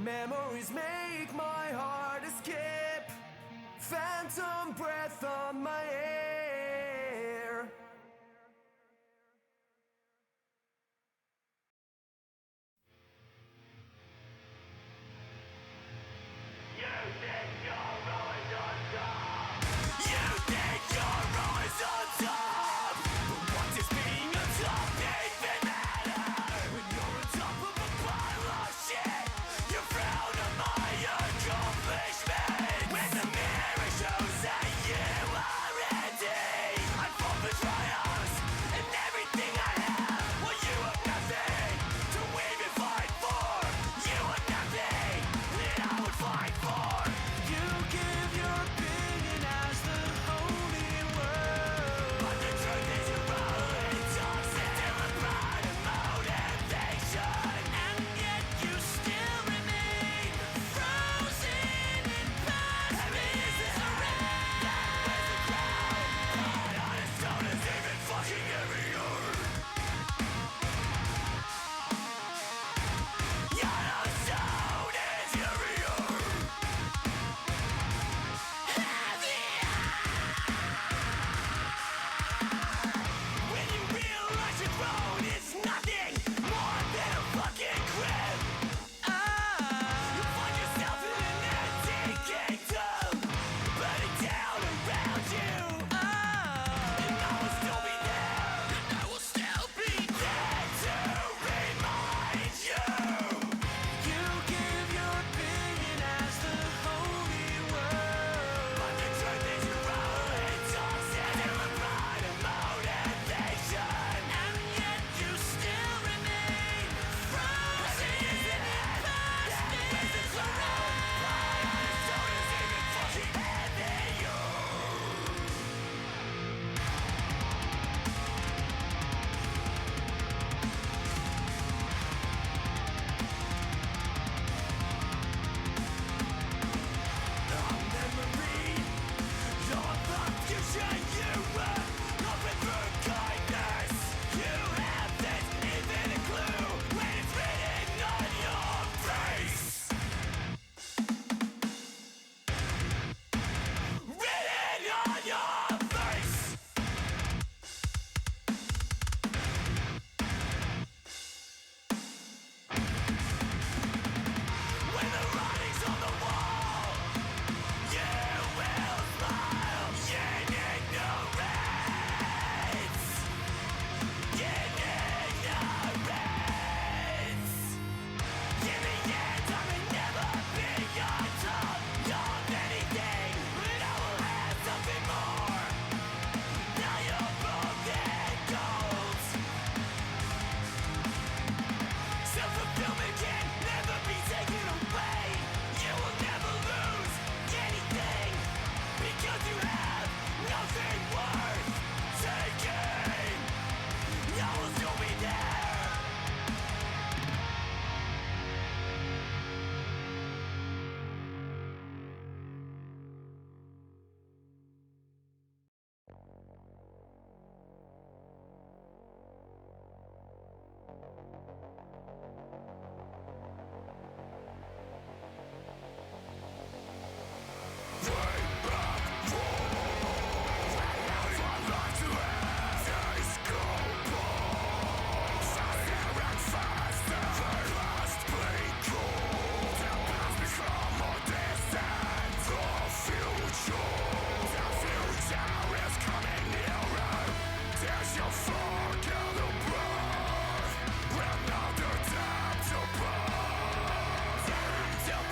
Memories make my heart escape. Phantom breath on my air. You think you're always on top. You think you're always on top. But what does being on top even matter? When you're on top of a pile of shit, you're proud of my accomplishments. When the mirror shows that you are ready.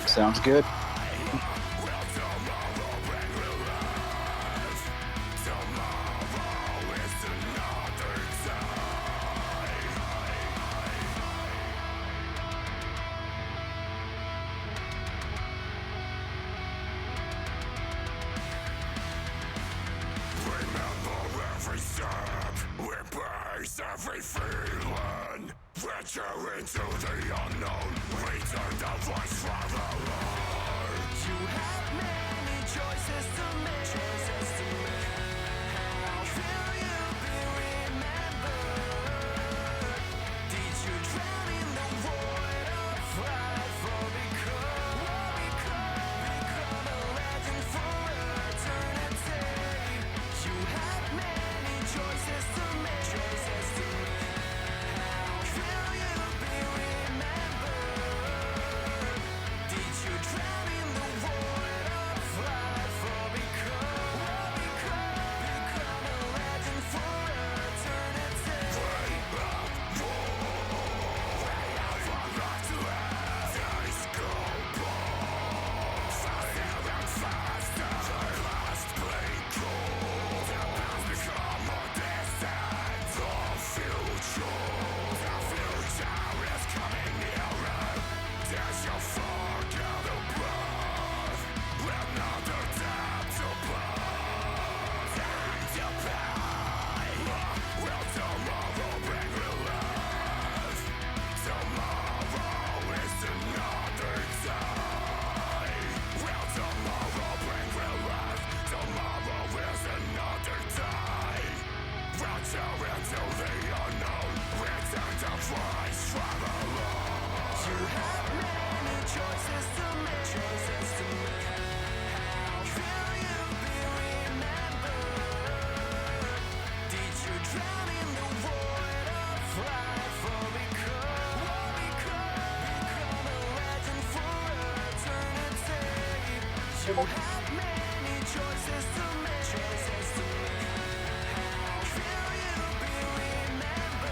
Sounds good. Every step, embrace every feeling. Venture into the unknown, return the voice forever. You have many choices to make. Will you be remembered? Did you drown in the void of life, or become a legend for eternity? You have many choices to make. Will you be remembered? Did you drown in the void of life, or become a legend for eternity? You have many choices to make. Will you be remembered?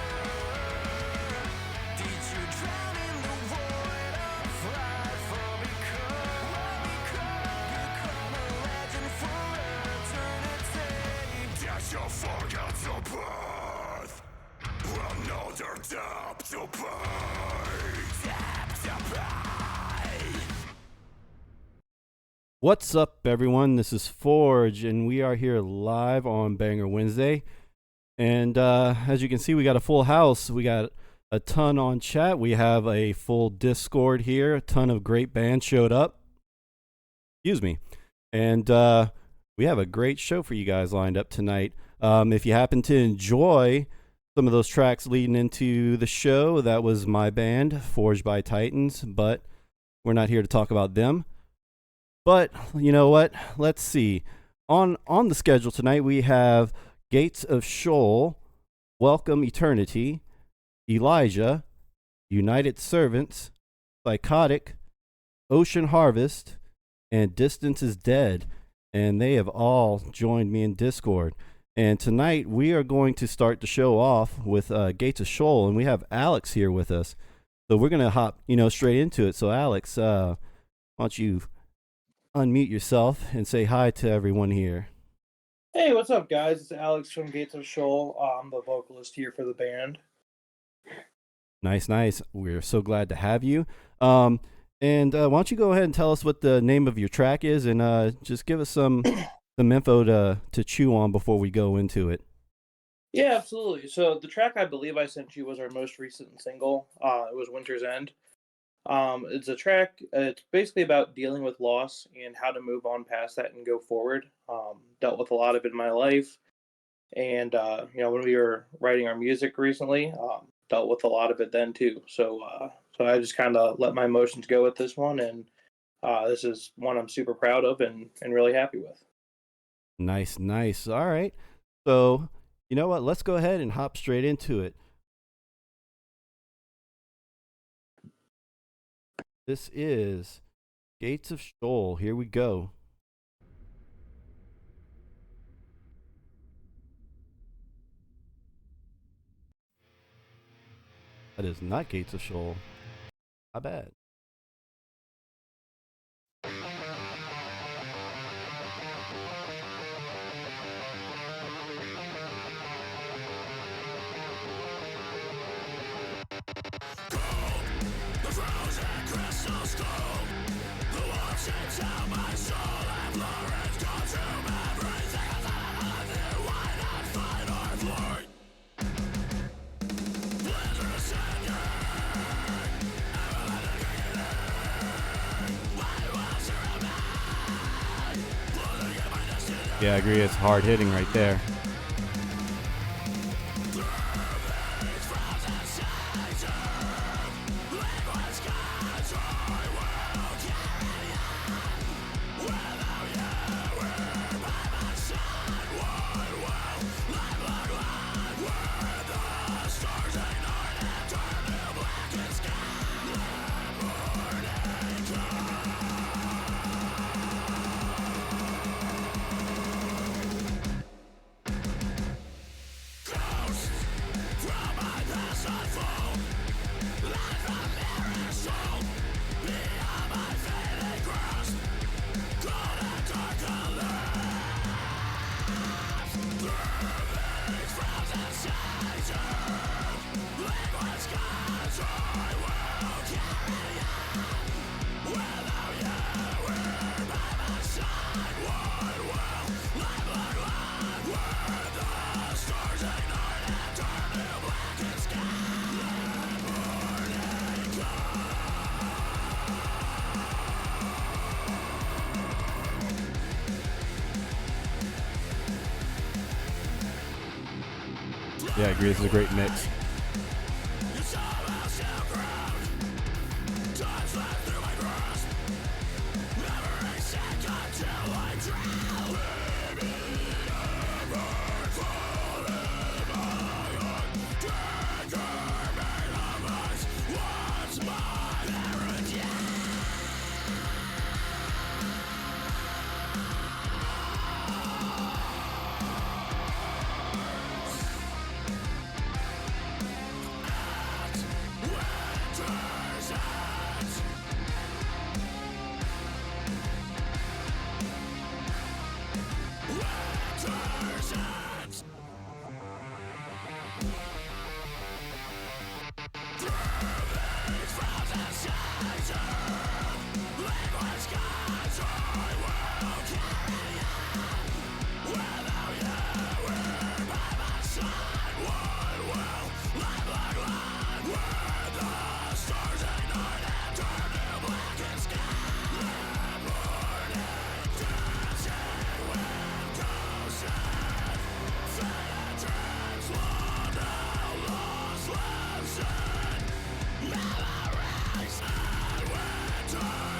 Did you drown in the void of life, or become a legend for eternity? Does your forget to birth? Another debt to pay. What's up, everyone? This is Forge, and we are here live on Banger Wednesday. And as you can see, we got a full house. We got a ton on chat. We have a full Discord here. A ton of great bands showed up. Excuse me. And we have a great show for you guys lined up tonight. If you happen to enjoy some of those tracks leading into the show, that was my band, Forged by Titans, but we're not here to talk about them. But you know what? Let's see. On the schedule tonight, we have Gates of Sheol, Welcome Eternity, Elijah, United Servants, Psychotic, Ocean Harvest, and Distance is Dead. And they have all joined me in Discord. And tonight we are going to start the show off with Gates of Sheol, and we have Alex here with us. So we're gonna hop, straight into it. So Alex, why don't you unmute yourself and say hi to everyone here? Hey, what's up, guys? It's Alex from Gates of Sheol. I'm the vocalist here for the band. Nice. We're so glad to have you. And why don't you go ahead and tell us what the name of your track is, and just give us some info to chew on before we go into it. Yeah, absolutely. So the track I believe I sent you was our most recent single. It was Winter's End. It's a track. It's basically about dealing with loss and how to move on past that and go forward. Dealt with a lot of it in my life, and when we were writing our music recently, dealt with a lot of it then too. So I just kind of let my emotions go with this one, and this is one I'm super proud of and really happy with. Nice, nice. All right. So, you know what? Let's go ahead and hop straight into it. This is Gates of Sheol. Here we go. That is not Gates of Sheol. My bad. Yeah, I agree. It's hard hitting right there. Yeah, I agree. This is a great mix.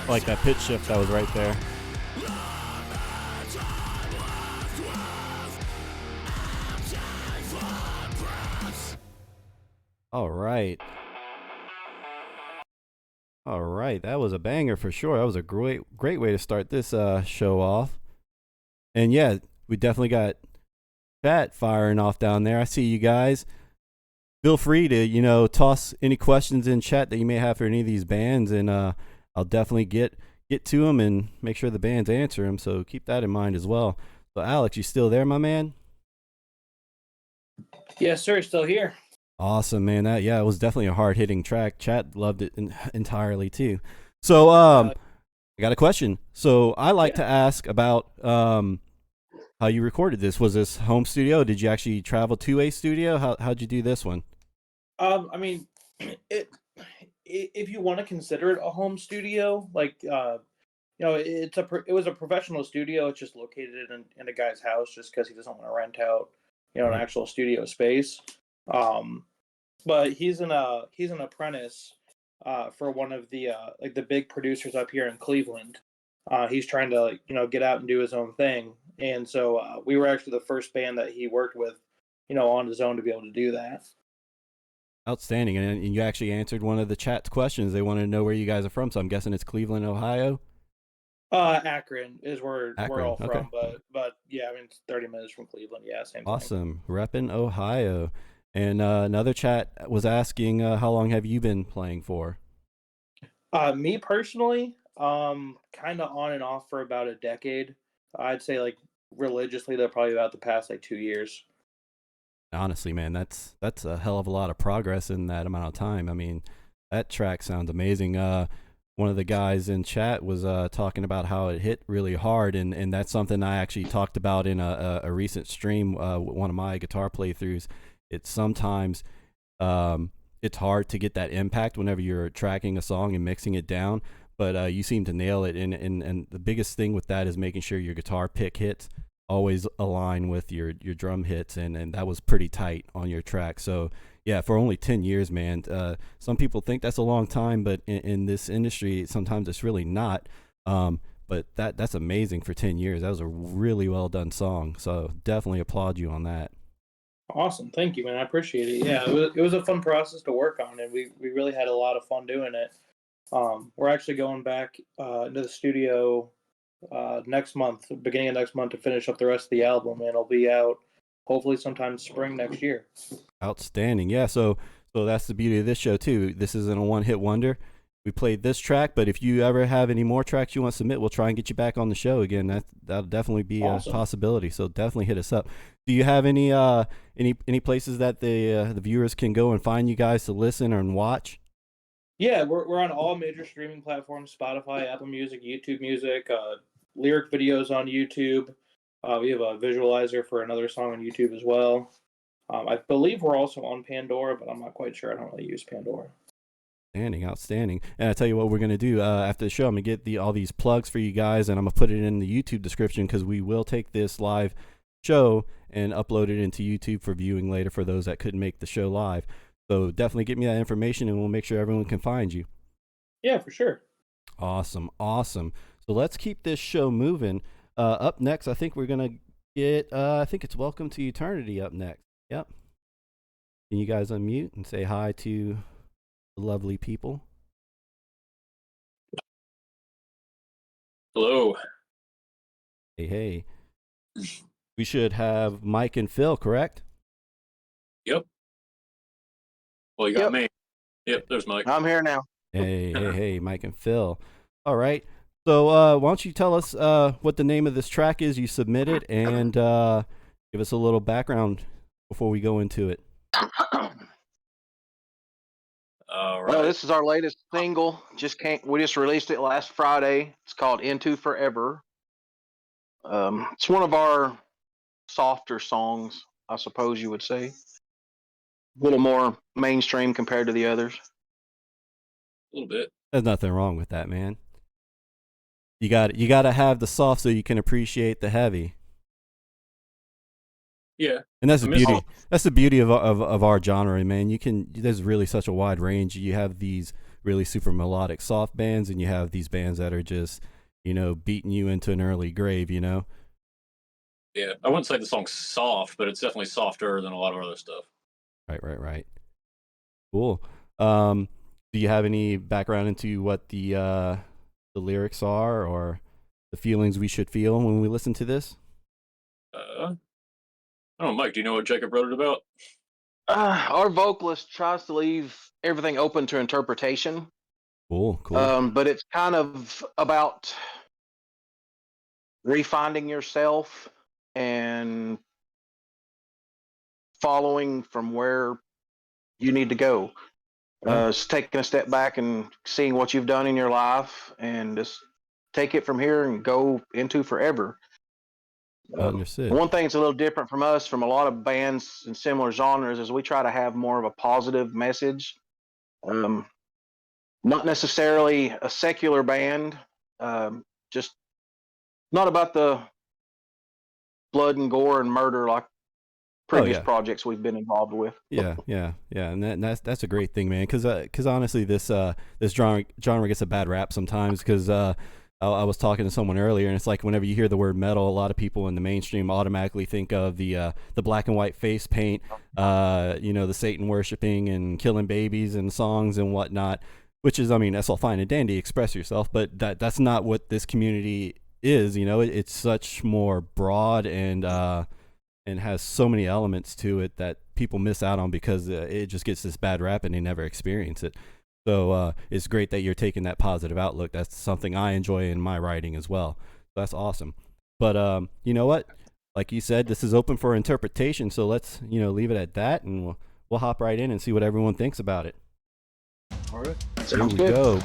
I like that pitch shift that was right there. All right. All right. That was a banger for sure. That was a great way to start this show off. And yeah, we definitely got chat firing off down there. I see you guys. Feel free to, toss any questions in chat that you may have for any of these bands, and I'll definitely get to them and make sure the bands answer them. So keep that in mind as well. So Alex, you still there, my man? Yes, sir. Still here. Awesome, man. It was definitely a hard hitting track. Chat loved it entirely too. So I got a question. So I like to ask about how you recorded this. Was this home studio? Did you actually travel to a studio? How'd you do this one? I mean, if you want to consider it a home studio, like it was a professional studio. It's just located in a guy's house, just because he doesn't want to rent out, an actual studio space. but he's an apprentice for one of the like the big producers up here in Cleveland. He's trying to get out and do his own thing, and so we were actually the first band that he worked with, on his own to be able to do that. Outstanding. And you actually answered one of the chat's questions. They wanted to know where you guys are from, so I'm guessing it's Cleveland, Ohio. Akron is where we're Akron. all Okay. from, but yeah, I mean it's 30 minutes from Cleveland. Yeah, same thing. Awesome. Reppin' Ohio. And another chat was asking, how long have you been playing for? Me personally, kind of on and off for about a decade. I'd say like religiously, they're probably about the past like 2 years. Honestly, man, that's a hell of a lot of progress in that amount of time. I mean, that track sounds amazing. One of the guys in chat was talking about how it hit really hard, and that's something I actually talked about in a recent stream, one of my guitar playthroughs. It's sometimes it's hard to get that impact whenever you're tracking a song and mixing it down, but you seem to nail it. And the biggest thing with that is making sure your guitar pick hits always align with your drum hits, and that was pretty tight on your track. So yeah, for only 10 years, man, some people think that's a long time, but in this industry sometimes it's really not. But that's amazing for 10 years. That was a really well done song, so definitely applaud you on that. Awesome, thank you, man. I appreciate it. Yeah, it was a fun process to work on, and we really had a lot of fun doing it. We're actually going back into the studio next month, beginning of next month, to finish up the rest of the album, and it'll be out hopefully sometime spring next year. Outstanding. Yeah, so that's the beauty of this show too. This isn't a one-hit wonder. We played this track, but if you ever have any more tracks you want to submit, we'll try and get you back on the show again. That'll definitely be Awesome. a possibility. So definitely hit us up. Do you have any places that the viewers can go and find you guys to listen and watch? Yeah, we're on all major streaming platforms: Spotify, Apple Music, YouTube Music, lyric videos on YouTube. We have a visualizer for another song on YouTube as well. I believe we're also on Pandora, but I'm not quite sure. I don't really use Pandora. Outstanding. And I tell you what we're gonna do after the show. I'm gonna get all these plugs for you guys, and I'm gonna put it in the YouTube description because we will take this live show and upload it into YouTube for viewing later for those that couldn't make the show live. So definitely get me that information, and we'll make sure everyone can find you. Yeah, for sure. Awesome. So let's keep this show moving. Up next, I think we're gonna get. I think it's Welcome to Eternity up next. Yep. Can you guys unmute and say hi to the lovely people? Hello. Hey. We should have Mike and Phil, correct? Yep. Well, you got Yep. me. Yep, there's Mike. I'm here now. Hey, Mike and Phil. All right. So why don't you tell us what the name of this track is you submitted, and give us a little background before we go into it. All Well, right. this is our latest single. We just released it last Friday. It's called Into Forever. It's one of our softer songs, I suppose you would say. A little more mainstream compared to the others. A little bit. There's nothing wrong with that, man. You got to have the soft so you can appreciate the heavy. Yeah. And that's the beauty. all- That's the beauty of our genre, man. There's really such a wide range. You have these really super melodic soft bands, and you have these bands that are just, beating you into an early grave, Yeah. I wouldn't say the song's soft, but it's definitely softer than a lot of other stuff. Right. Cool. Do you have any background into what the lyrics are, or the feelings we should feel when we listen to this? I don't know, Mike, do you know what Jacob wrote it about? Our vocalist tries to leave everything open to interpretation. Cool. But it's kind of about refinding yourself and following from where you need to go. Just taking a step back and seeing what you've done in your life, and just take it from here and go into forever. Understood. One thing that's a little different from us, from a lot of bands in similar genres, is we try to have more of a positive message. Not necessarily a secular band, just not about the blood and gore and murder like previous yeah. projects we've been involved with. Yeah, and that's a great thing, man. Because honestly, this genre gets a bad rap sometimes. Because I was talking to someone earlier, and it's like whenever you hear the word metal, a lot of people in the mainstream automatically think of the black and white face paint, the Satan worshiping and killing babies and songs and whatnot. Which is, I mean, that's all fine and dandy, express yourself, but that's not what this community is. It's such more broad and has so many elements to it that people miss out on because it just gets this bad rap and they never experience it. So it's great that you're taking that positive outlook. That's something I enjoy in my writing as well. So that's awesome. But you know what? Like you said, this is open for interpretation. So let's leave it at that, and we'll hop right in and see what everyone thinks about it. All right. Here Sounds we good. go.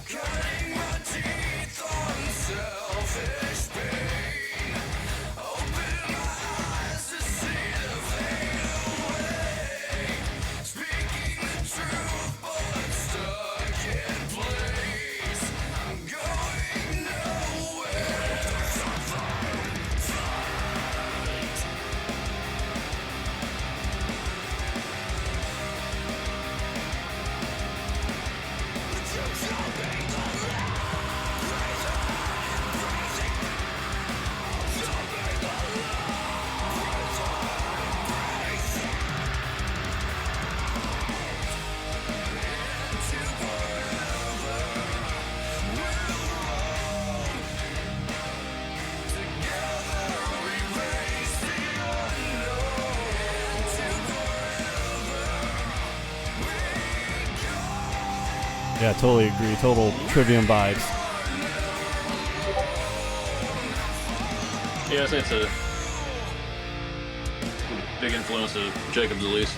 Cutting my teeth on selfish pain. Open my eyes to see the fade away. Speaking the truth, but stuck in place. I'm going nowhere. Yeah, totally agree. Total Trivium vibes. Yeah, I think it's a big influence of Jacob's, at least.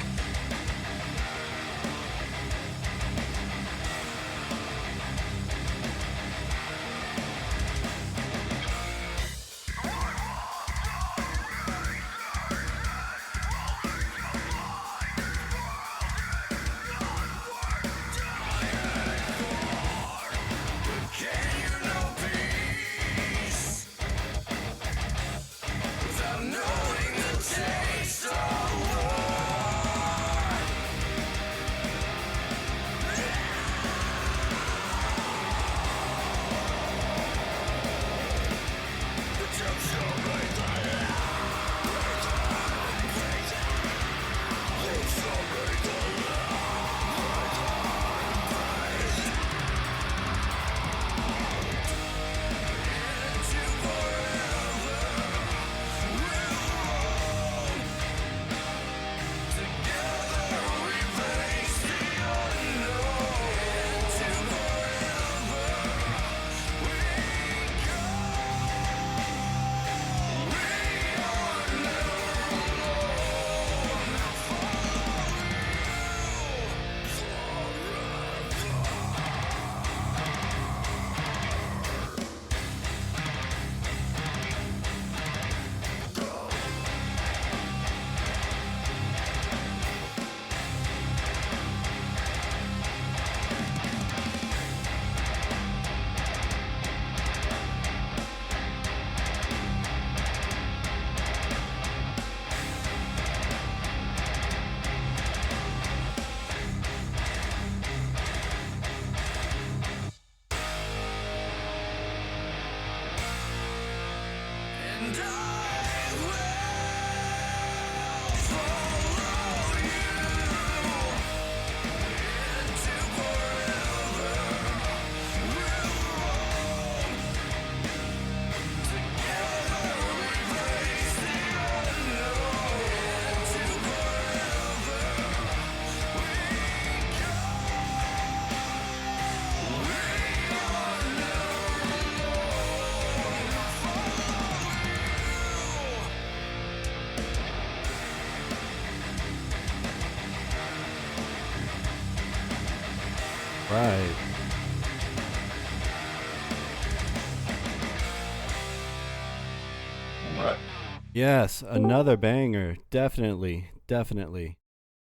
right. All right. Yes, another banger. Definitely, definitely.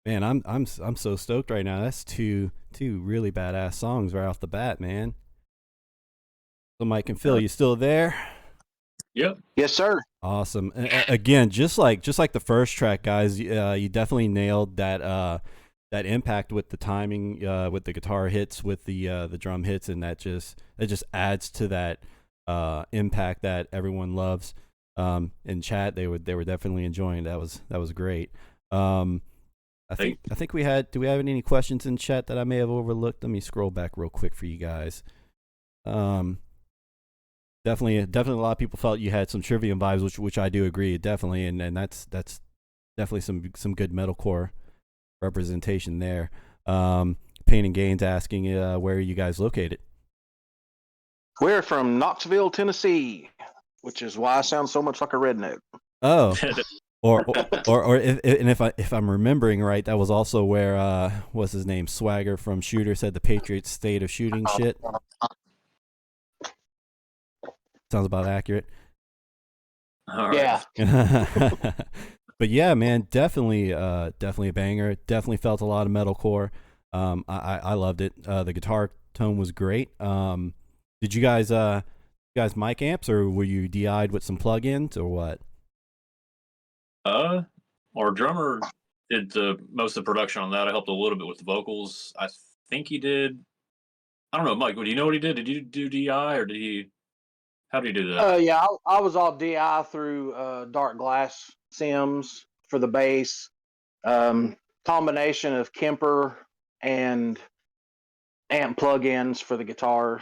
Man, I'm so stoked right now. That's two really badass songs right off the bat, man. So Mike and Phil, you still there? Yep. Yes, sir. Awesome. Again, just like the first track, guys, you definitely nailed that impact with the timing, with the guitar hits, with the drum hits, and that just adds to that impact that everyone loves. In chat, they were definitely enjoying. That was great. I think we had. Do we have any questions in chat that I may have overlooked? Let me scroll back real quick for you guys. Definitely a lot of people felt you had some Trivium vibes, which I do agree, definitely, and that's definitely some good metalcore representation there. Pain and Gains asking where are you guys located? We're from Knoxville, Tennessee, which is why I sound so much like a redneck. Oh, or if I'm remembering right, that was also where what's his name, Swagger from Shooter said the Patriots state of shooting shit. Sounds about accurate. All right. Yeah. But yeah, man, definitely a banger. Definitely felt a lot of metalcore. I loved it. The guitar tone was great. Did you guys mic amps, or were you DI'd with some plugins, or what? Our drummer did most of the production on that. I helped a little bit with the vocals. I think he did. I don't know, Mike. Do you know what he did? Did you do DI or did he? How did he do that? Yeah, I was all DI through Dark Glass Sims for the bass. Combination of Kemper and amp plugins for the guitars.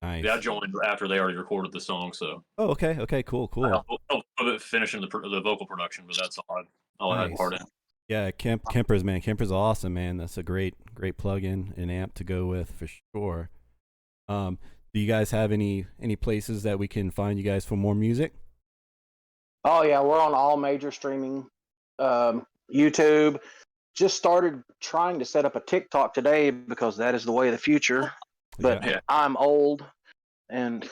Nice. Yeah, I joined after they already recorded the song, so. Oh, okay, cool. I helped finishing the vocal production, but that's all I had Nice. part in. Yeah, Kemper's awesome, man. That's a great plugin and amp to go with for sure. Do you guys have any places that we can find you guys for more music? Oh yeah, we're on all major streaming. YouTube. Just started trying to set up a TikTok today because that is the way of the future. But Yeah, I'm old, and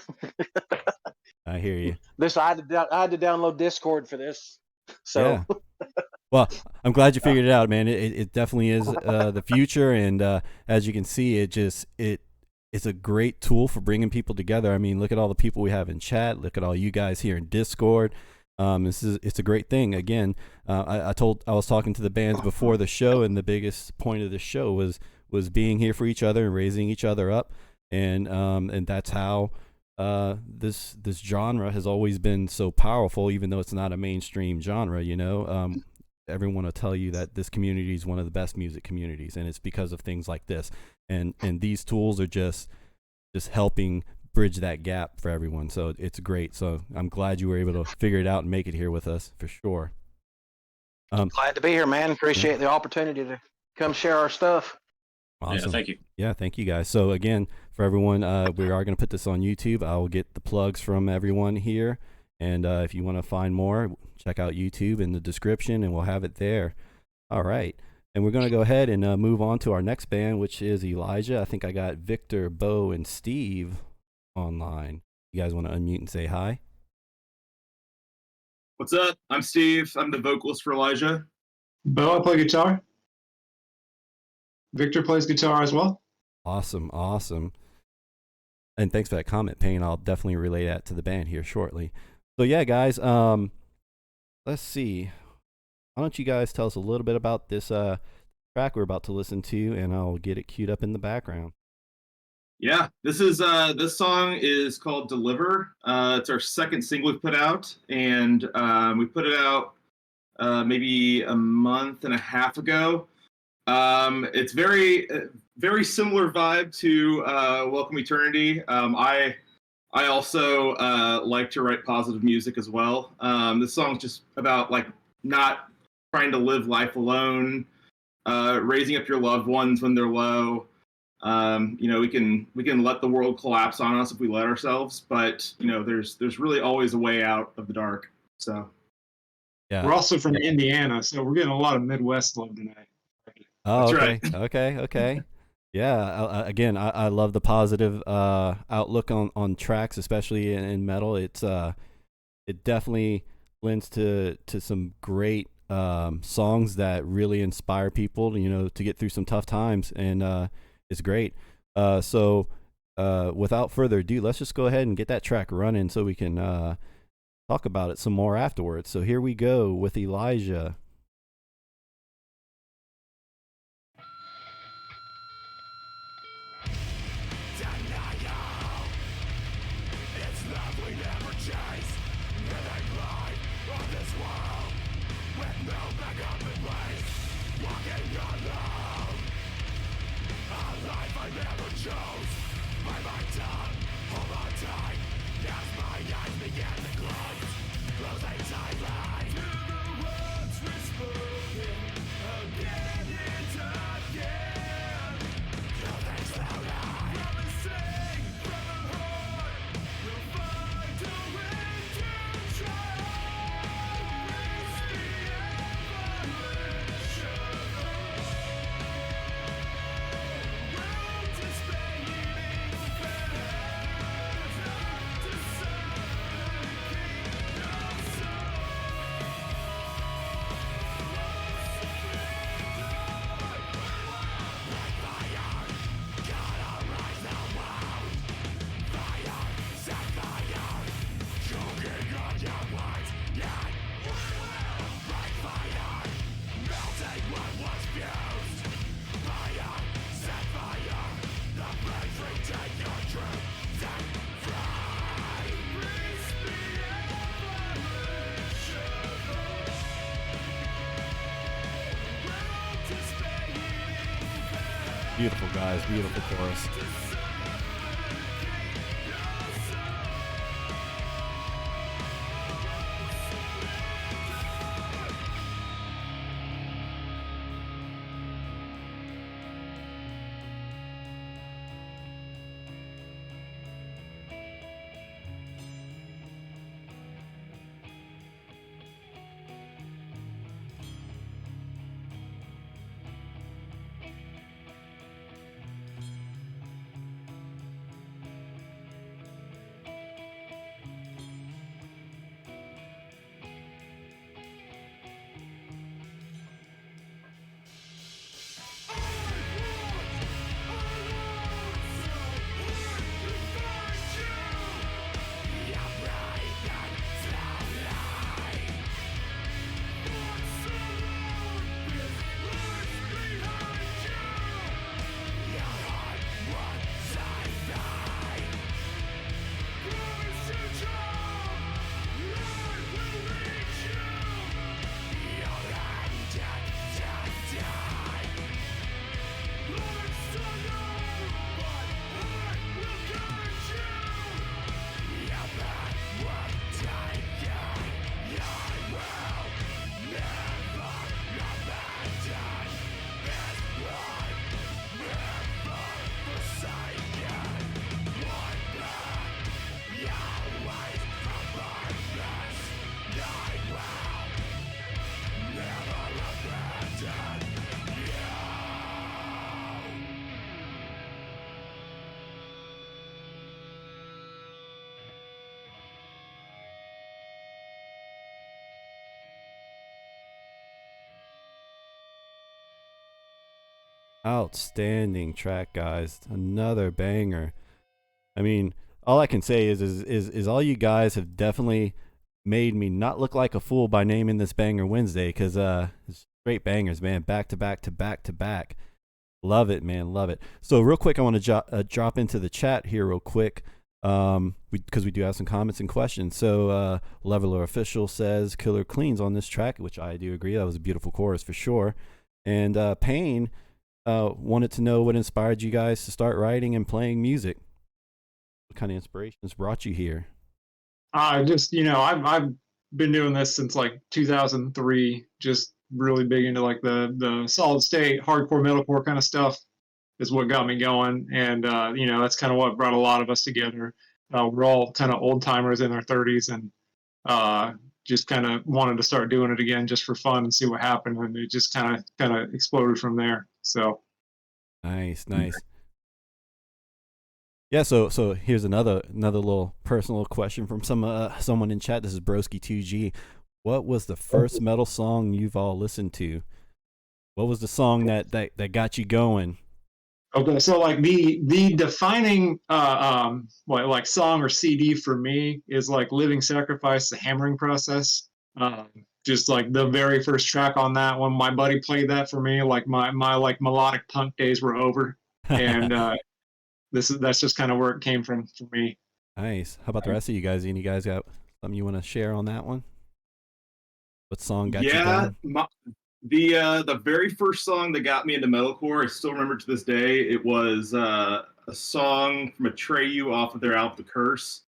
I hear you. I had to download Discord for this. So Yeah. Well, I'm glad you figured it out, man. It definitely is the future, and as you can see, it's a great tool for bringing people together. I mean, look at all the people we have in chat. Look at all you guys here in Discord. It's a great thing. Again, I was talking to the bands before the show, and the biggest point of the show was being here for each other and raising each other up, and that's how this genre has always been so powerful, even though it's not a mainstream genre. You know, everyone will tell you that this community is one of the best music communities, and it's because of things like this. And these tools are just helping bridge that gap for everyone. So it's great. So I'm glad you were able to figure it out and make it here with us for sure. Glad to be here, man. Appreciate the opportunity to come share our stuff. Awesome. Yeah, thank you. Yeah, thank you guys. So again, for everyone, we are going to put this on YouTube. I will get the plugs from everyone here. And if you want to find more, check out YouTube in the description, and we'll have it there. All right. And we're going to go ahead and move on to our next band, which is Elijah. I think I got Victor, Bo, and Steve online. You guys want to unmute and say hi? What's up? I'm Steve. I'm the vocalist for Elijah. Bo, I play guitar. Victor plays guitar as well. Awesome. And thanks for that comment, Payne. I'll definitely relay that to the band here shortly. So yeah, guys, let's see. Why don't you guys tell us a little bit about this track we're about to listen to, and I'll get it queued up in the background. Yeah, this song is called Deliver. It's our second single we put out, and we put it out maybe a month and a half ago. It's very similar vibe to Welcome Eternity. I also like to write positive music as well. This song's just about like not trying to live life alone, raising up your loved ones when they're low. We can let the world collapse on us if we let ourselves, but there's really always a way out of the dark. So Yeah. We're also from Indiana, so we're getting a lot of Midwest love tonight. Oh, That's okay. right. Okay. Yeah, again, I love the positive outlook on tracks, especially in metal. It definitely lends to some great songs that really inspire people, to get through some tough times, and it's great. So without further ado, let's just go ahead and get that track running so we can talk about it some more afterwards. So here we go with Elijah. Beautiful, guys. Beautiful chorus. Outstanding track, guys. Another banger. I mean, all I can say is all you guys have definitely made me not look like a fool by naming this banger Wednesday, because it's great bangers, man. Back to back to back to back. Love it, man. Love it. So real quick, I want to drop into the chat here real quick, because we do have some comments and questions. So Leveler Official says Killer Cleans on this track, which I do agree. That was a beautiful chorus for sure. And Payne wanted to know what inspired you guys to start writing and playing music. What kind of inspirations brought you here? Just I've been doing this since like 2003. Just really big into like the solid state, hardcore, metalcore kind of stuff is what got me going, and that's kind of what brought a lot of us together. We're all kind of old timers in our 30s, and just kind of wanted to start doing it again just for fun and see what happened, and it just kind of exploded from there. So Nice, nice. Yeah, so here's another little personal question from someone in chat. This is Broski2G. What was the first metal song you've all listened to? What was the song that got you going? Okay, so like the defining like song or CD for me is like Living Sacrifice, the Hammering Process. Just like the very first track on that one, my buddy played that for me. Like my like melodic punk days were over, and that's just kind of where it came from for me. Nice. How about the rest of you guys? Any guys got something you want to share on that one? What song got you Yeah, going? the very first song that got me into metalcore, I still remember to this day. It was a song from Atreyu off of their album The Curse.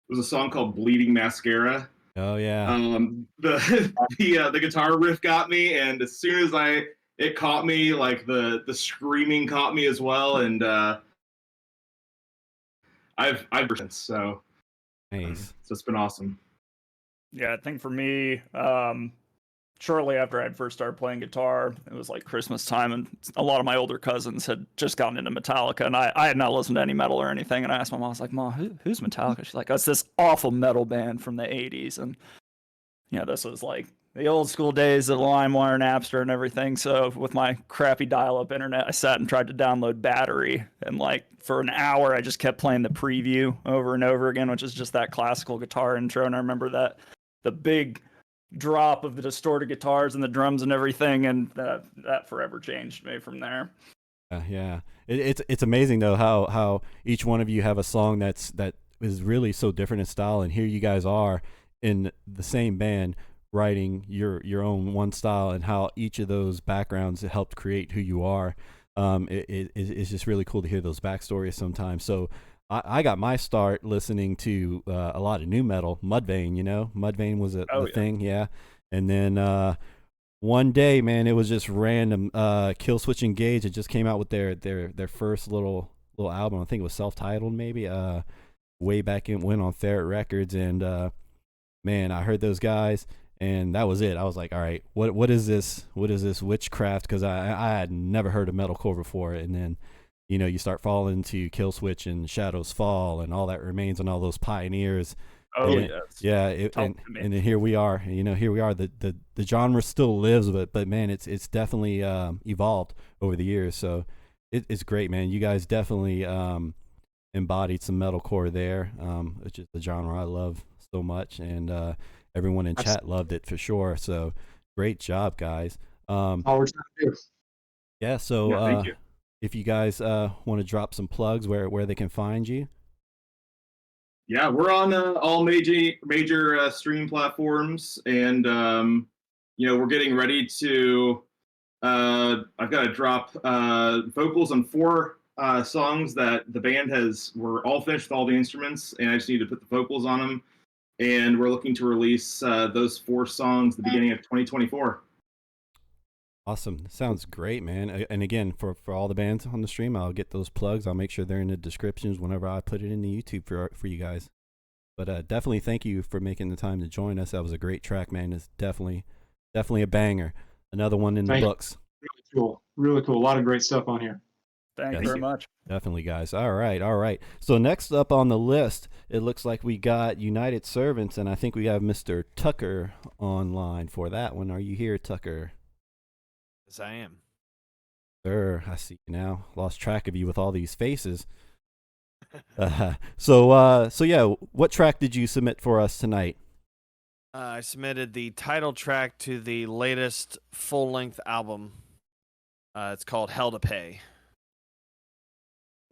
It was a song called Bleeding Mascara. Oh yeah. The guitar riff got me, and as soon as it caught me, like the screaming caught me as well, and I've since, so Nice. so it's been awesome. Yeah, I think for me, shortly after I had first started playing guitar, it was like Christmas time, and a lot of my older cousins had just gotten into Metallica, and I had not listened to any metal or anything. And I asked my mom, I was like, "Mom, who's Metallica?" She's like, "Oh, it's this awful metal band from the '80s," and this was like the old school days of LimeWire, Napster, and everything. So with my crappy dial-up internet, I sat and tried to download Battery, and like for an hour, I just kept playing the preview over and over again, which is just that classical guitar intro. And I remember that the big drop of the distorted guitars and the drums and everything, and that forever changed me from there. Yeah. It's amazing though how each one of you have a song that is really so different in style, and here you guys are in the same band writing your own one style, and how each of those backgrounds helped create who you are. It's just really cool to hear those backstories sometimes. So I got my start listening to a lot of new metal. Mudvayne, Mudvayne was the thing, yeah. And then one day, man, it was just random. Killswitch Engage had just came out with their first little album. I think it was self-titled, maybe. Way back in when on Ferret Records, and man, I heard those guys, and that was it. I was like, all right, what is this? What is this witchcraft? Because I had never heard of metalcore before, and then you start falling into Killswitch and Shadows Fall and All That Remains and all those pioneers. Oh and yeah, and then here we are. Here we are. The genre still lives, but man, it's definitely evolved over the years. So it's great, man. You guys definitely embodied some metalcore there, which is the genre I love so much, and everyone in chat loved it for sure. So great job, guys. Yeah. So thank you. if you guys want to drop some plugs where they can find you. Yeah, we're on all major stream platforms, and we're getting ready to. I've got to drop vocals on 4 songs that the band we're all finished with all the instruments, and I just need to put the vocals on them. And we're looking to release those 4 songs the beginning of 2024. Awesome. Sounds great, man. And again, for all the bands on the stream, I'll get those plugs. I'll make sure they're in the descriptions whenever I put it in the YouTube for you guys. But definitely thank you for making the time to join us. That was a great track, man. It's definitely a banger. Another one in the books. Really cool. Really cool. A lot of great stuff on here. Thank you very much. Definitely, guys. All right. So next up on the list, it looks like we got United Servants, and I think we have Mr. Tucker online for that one. Are you here, Tucker? Yes, I am. Sir, I see you now. Lost track of you with all these faces. So yeah, what track did you submit for us tonight? I submitted the title track to the latest full-length album. It's called Hell to Pay.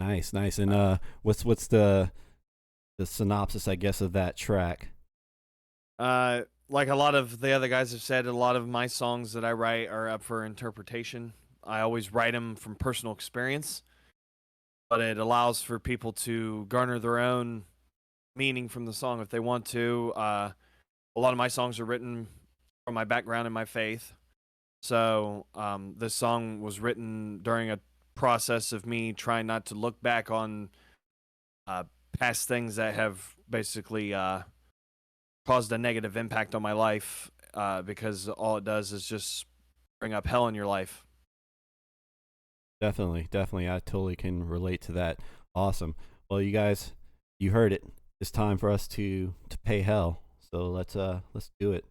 Nice. And what's the synopsis, I guess, of that track? Like a lot of the other guys have said, a lot of my songs that I write are up for interpretation. I always write them from personal experience, but it allows for people to garner their own meaning from the song if they want to. A lot of my songs are written from my background and my faith. So this song was written during a process of me trying not to look back on past things that have basically caused a negative impact on my life, because all it does is just bring up hell in your life. Definitely, definitely. I totally can relate to that. Awesome. Well, you guys, you heard it. It's time for us to pay hell. So let's do it.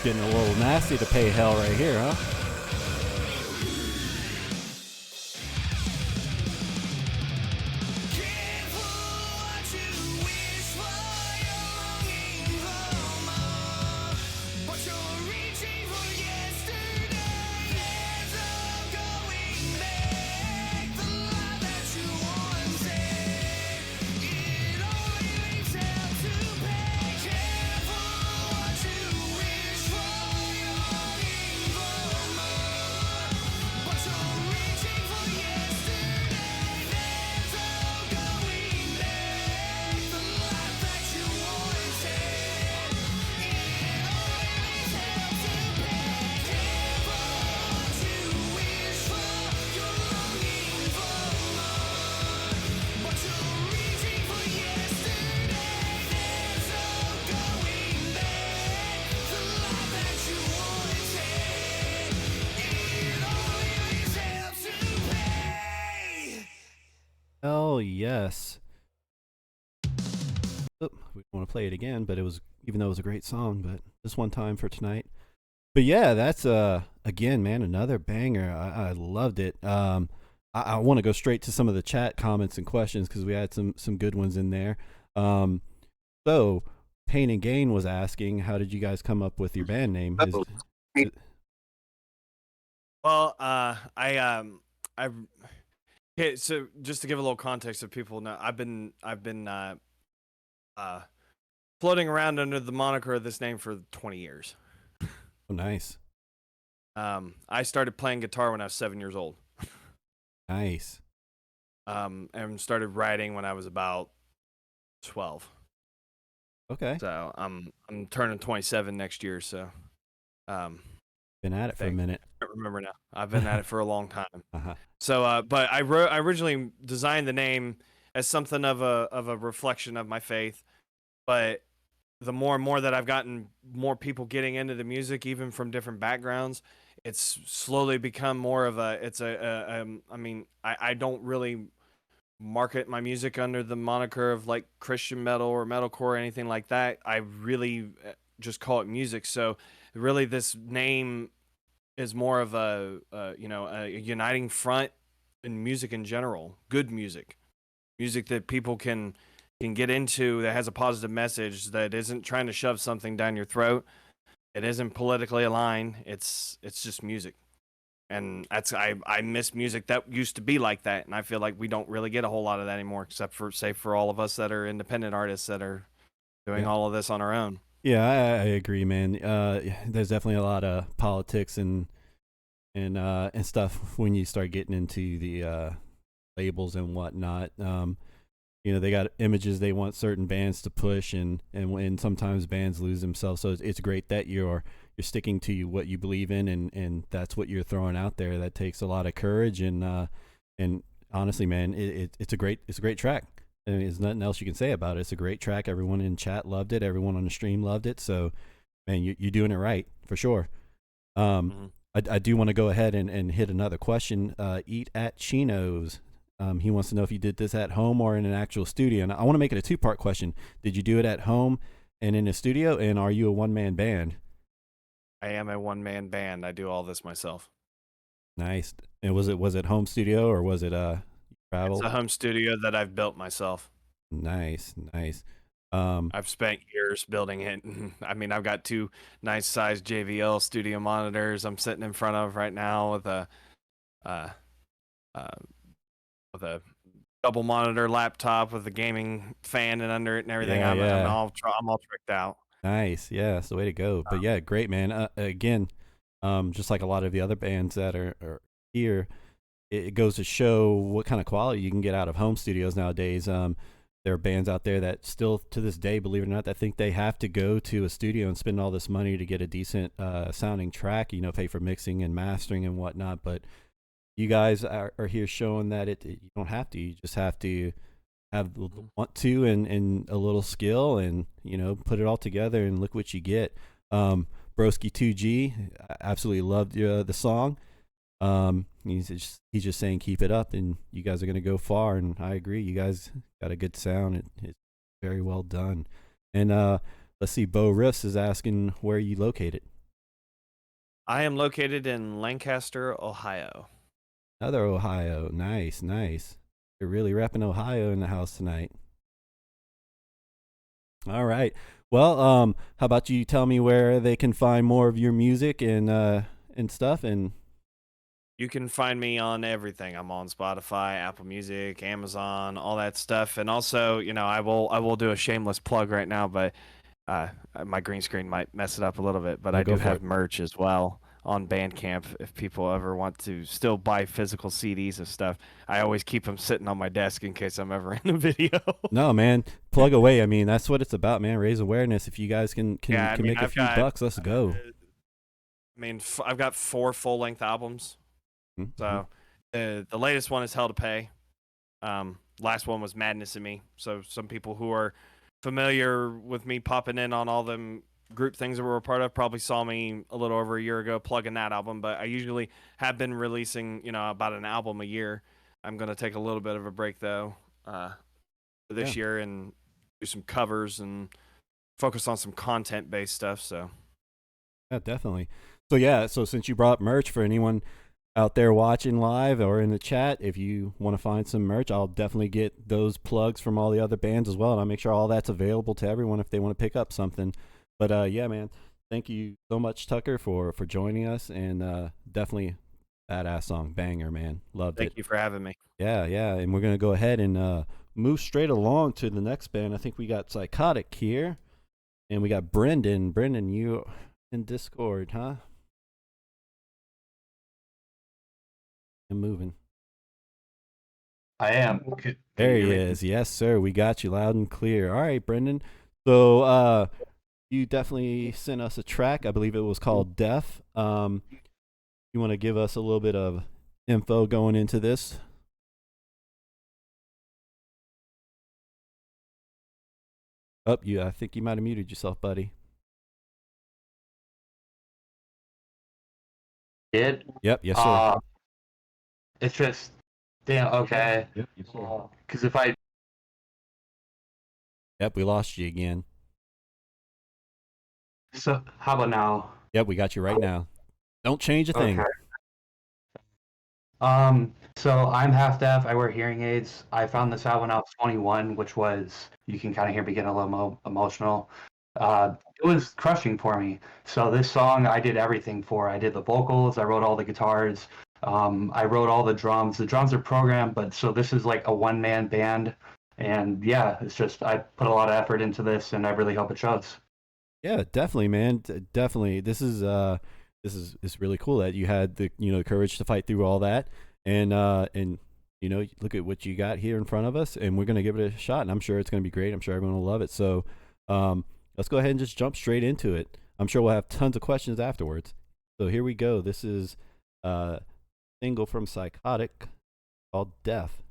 Getting a little nasty to pay hell right here, huh? Hell yes. Oop, we don't want to play it again, but it was, even though it was a great song, but just one time for tonight. But yeah, that's again, man, another banger. I loved it. I want to go straight to some of the chat comments and questions because we had some good ones in there. So Pain and Gain was asking, how did you guys come up with your band name? Well, okay, so just to give a little context so people know, I've been floating around under the moniker of this name for 20 years. Oh, nice. I started playing guitar when I was 7 years old. Nice. And started writing when I was about 12. Okay. So I'm turning 27 next year, so been at it for a minute. I don't remember now. I've been at it for a long time. Uh-huh. So, but I originally designed the name as something of a reflection of my faith. But the more and more that I've gotten more people getting into the music, even from different backgrounds, it's slowly become more of I mean, I don't really market my music under the moniker of like Christian metal or metalcore or anything like that. I really just call it music. So really, this name is more of a uniting front in music in general. Good music, music that people can get into, that has a positive message, that isn't trying to shove something down your throat. It isn't politically aligned. It's just music. And that's I miss music that used to be like that, and I feel like we don't really get a whole lot of that anymore, except for all of us that are independent artists that are doing all of this on our own. Yeah, I agree, man. There's definitely a lot of politics and stuff when you start getting into the labels and whatnot. They got images they want certain bands to push, and sometimes bands lose themselves. So it's great that you're sticking to what you believe in, and that's what you're throwing out there. That takes a lot of courage, and honestly, man, it's a great track. I mean, there's nothing else you can say about it. It's a great track. Everyone in chat loved it. Everyone on the stream loved it. So, man, you're doing it right for sure. I do want to go ahead and hit another question. Eat at Chino's. He wants to know if you did this at home or in an actual studio. And I want to make it a two-part question. Did you do it at home and in a studio? And are you a one-man band? I am a one-man band. I do all this myself. Nice. And was it home studio or was it travel? It's a home studio that I've built myself. Nice. I've spent years building it. I mean, I've got 2 nice-sized JVL studio monitors I'm sitting in front of right now with a double monitor laptop with a gaming fan and under it and everything. I'm all tricked out. Nice. Yeah, that's the way to go. But yeah, great, man. Again, just like a lot of the other bands that are here, it goes to show what kind of quality you can get out of home studios nowadays. There are bands out there that still to this day, believe it or not, that think they have to go to a studio and spend all this money to get a decent sounding track, pay for mixing and mastering and whatnot. But you guys are here showing that you don't have to. You just have to have want to and a little skill, and put it all together and look what you get. Broski 2G, I absolutely loved the song. He's just saying keep it up, and you guys are gonna go far. And I agree, you guys got a good sound. It's very well done. And let's see, Bo Riffs is asking where are you located. I am located in Lancaster, Ohio. Another Ohio. Nice. You're really repping Ohio in the house tonight. All right. Well, how about you tell me where they can find more of your music and stuff? And you can find me on everything. I'm on Spotify, Apple Music, Amazon, all that stuff. And also, I will do a shameless plug right now, but my green screen might mess it up a little bit. But I do have merch as well on Bandcamp if people ever want to still buy physical CDs of stuff. I always keep them sitting on my desk in case I'm ever in a video. No, man, plug away. I mean, that's what it's about, man. Raise awareness. If you guys can make a few bucks, let's go. I mean, I've got 4 full-length albums. Mm-hmm. So the latest one is Hell to Pay. Last one was Madness in Me. So some people who are familiar with me popping in on all them group things that we're a part of probably saw me a little over a year ago plugging that album, but I usually have been releasing about an album a year. I'm going to take a little bit of a break though this year and do some covers and focus on some content based stuff. So yeah, definitely. So since you brought up merch, for anyone out there watching live or in the chat, if you want to find some merch, I'll definitely get those plugs from all the other bands as well, and I'll make sure all that's available to everyone if they want to pick up something. But yeah, man, thank you so much, Tucker, for joining us, and definitely badass song, banger, man, loved it. Thank you for having me. Yeah, and we're gonna go ahead and move straight along to the next band. I think we got Psychotic here, and we got Brendan. Brendan, you in Discord, huh? I'm moving. I am. There he is. Yes, sir. We got you loud and clear. All right, Brendan. So you definitely sent us a track. I believe it was called Deaf. You want to give us a little bit of info going into this? Oh, I think you might have muted yourself, buddy. Did? Yep. Yes, sir. It's just, damn. Okay. Yep. Because if I. Yep, we lost you again. So how about now? Yep, we got you right now. Don't change a thing. Okay. So I'm half deaf. I wear hearing aids. I found this out when I was 21, which was, you can kind of hear me getting a little emotional. It was crushing for me. So this song I did everything for. I did the vocals, I wrote all the guitars, I wrote all the drums. The drums are programmed, but so this is like a one-man band. And yeah, it's just I put a lot of effort into this, and I really hope it shows. Yeah, definitely, man. Definitely. This is it's really cool that you had the courage to fight through all that, and look at what you got here in front of us, and we're gonna give it a shot, and I'm sure it's gonna be great. I'm sure everyone will love it. So, let's go ahead and just jump straight into it. I'm sure we'll have tons of questions afterwards. So here we go. This is a single from Psychotic called "Death."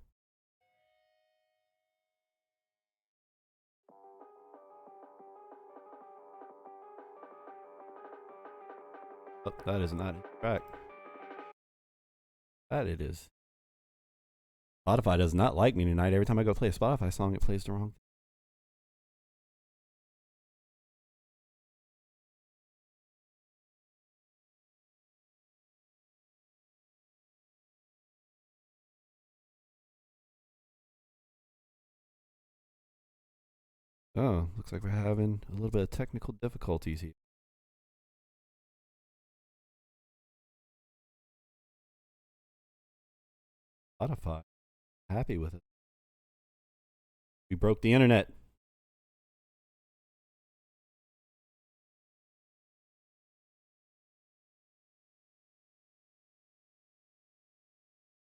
Oh, that is not a track. That it is. Spotify does not like me tonight. Every time I go play a Spotify song, it plays the wrong. Oh, looks like we're having a little bit of technical difficulties here. Spotify, happy with it. We broke the internet.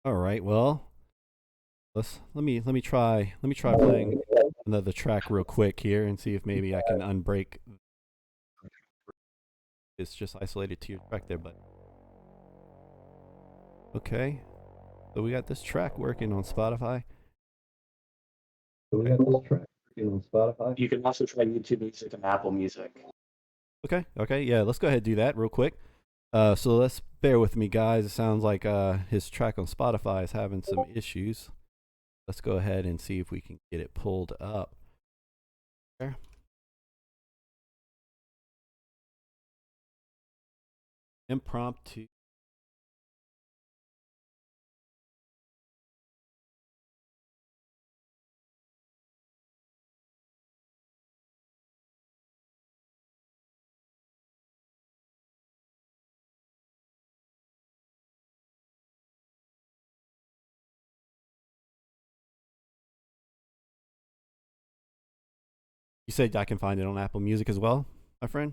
All right, well, let me try playing another track real quick here and see if maybe I can unbreak. It's just isolated to your track there, but okay. So we got this track working on Spotify. You can also try YouTube Music and Apple Music. Okay, yeah, let's go ahead and do that real quick. So let's bear with me, guys. It sounds like his track on Spotify is having some issues. Let's go ahead and see if we can get it pulled up. There. Impromptu. You said I can find it on Apple Music as well, my friend?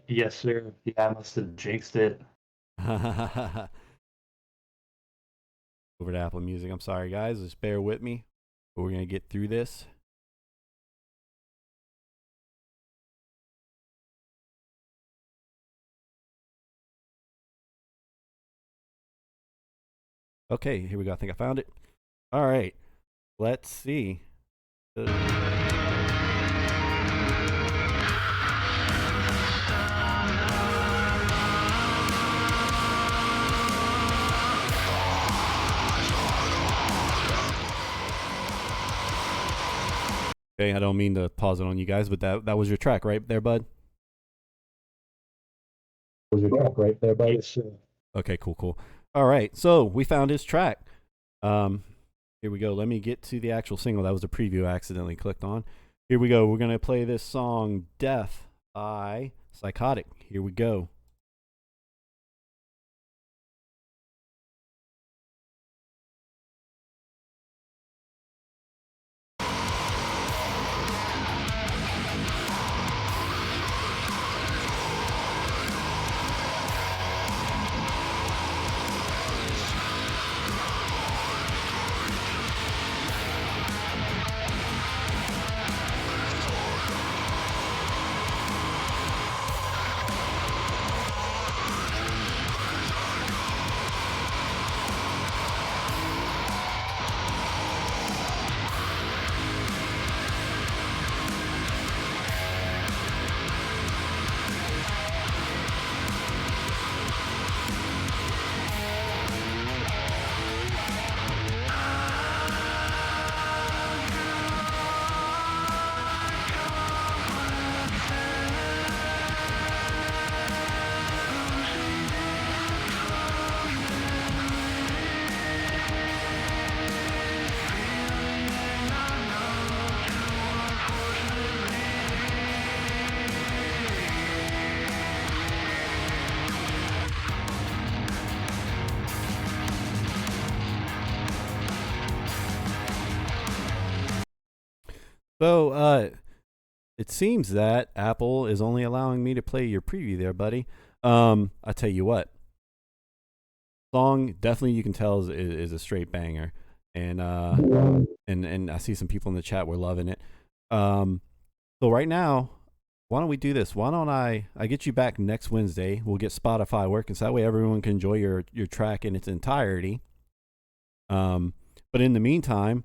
Yes, sir. Yeah, I must have jinxed it. Over to Apple Music. I'm sorry, guys. Just bear with me. But we're going to get through this. Okay, here we go. I think I found it. All right. Let's see. Okay, I don't mean to pause it on you guys, but that was your track right there, bud? Yes, Okay, cool. All right, so we found his track. Here we go. Let me get to the actual single. That was a preview I accidentally clicked on. Here we go. We're going to play this song, Death by Psychotic. Here we go. So, it seems that Apple is only allowing me to play your preview there, buddy. I tell you what, song definitely you can tell is a straight banger, and and I see some people in the chat were loving it. So right now, why don't we do this? Why don't I get you back next Wednesday? We'll get Spotify working so that way everyone can enjoy your track in its entirety. But in the meantime,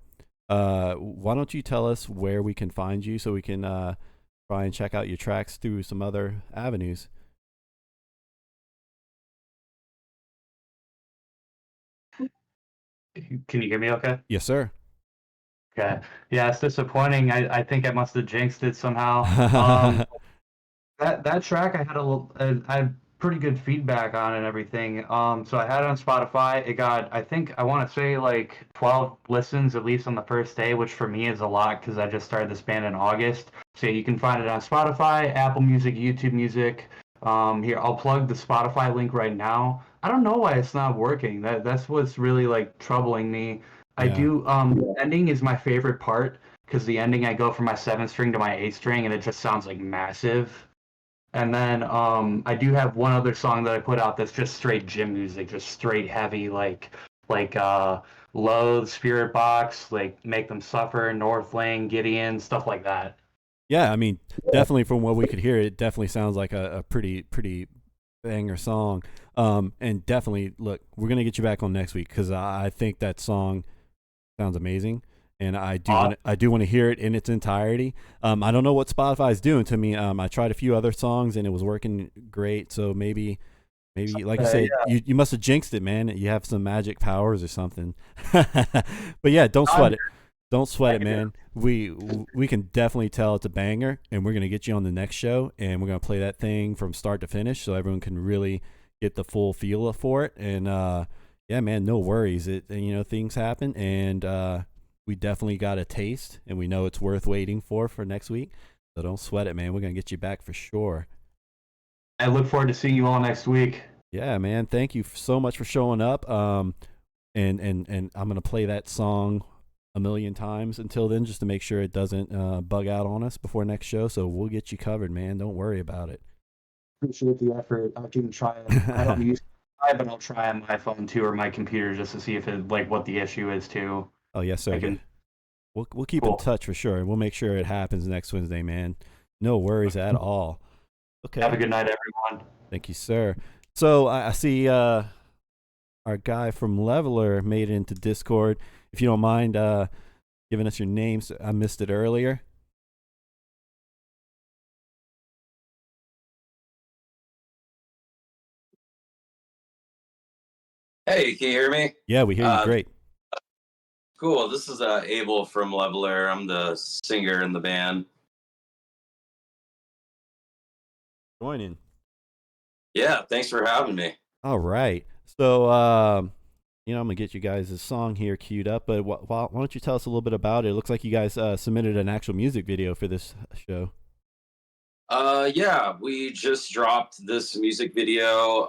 why don't you tell us where we can find you so we can try and check out your tracks through some other avenues? Can you hear me okay? Yes, sir. Okay. Yeah, it's disappointing. I think I must have jinxed it somehow. That track I had pretty good feedback on it and everything. So I had it on Spotify. It got, I think, I want to say like 12 listens at least on the first day, which for me is a lot because I just started this band in August. So you can find it on Spotify, Apple Music, YouTube Music. Here, I'll plug the Spotify link right now. I don't know why it's not working. That's what's really like troubling me. I Yeah. do the ending is my favorite part because the ending I go from my 7th string to my 8th string and it just sounds like massive. And then I do have one other song that I put out that's just straight gym music, just straight heavy, like Loathe, Spirit Box, like Make Them Suffer, Northlane, Gideon, stuff like that. Yeah, I mean, definitely from what we could hear, it definitely sounds like a pretty banger song. And definitely, look, we're gonna get you back on next week because I think that song sounds amazing, and I do want to hear it in its entirety. I don't know what Spotify is doing to me. I tried a few other songs and it was working great. So maybe like you said, you must have jinxed it, man. You have some magic powers or something. But yeah, don't sweat it. Don't sweat it, man. We can definitely tell it's a banger, and we're gonna get you on the next show, and we're gonna play that thing from start to finish, so everyone can really get the full feel for it. And yeah, man, no worries. Things happen, and we definitely got a taste, and we know it's worth waiting for next week. So don't sweat it, man. We're gonna get you back for sure. I look forward to seeing you all next week. Yeah, man. Thank you so much for showing up. And I'm gonna play that song a million times until then, just to make sure it doesn't bug out on us before next show. So we'll get you covered, man. Don't worry about it. Appreciate the effort. I'll even try it. I don't use it, but I'll try on my phone too or my computer just to see if it like what the issue is too. Oh yes, sir. We'll keep in touch for sure, and we'll make sure it happens next Wednesday, man. No worries at all. Okay. Have a good night, everyone. Thank you, sir. So I see our guy from Leveler made it into Discord. If you don't mind giving us your names, I missed it earlier. Hey, can you hear me? Yeah, we hear you great. Cool. This is Abel from Leveler. I'm the singer in the band. Joining. Yeah, thanks for having me. All right. So, I'm gonna get you guys a song here queued up, but why don't you tell us a little bit about it? It looks like you guys submitted an actual music video for this show. Yeah, we just dropped this music video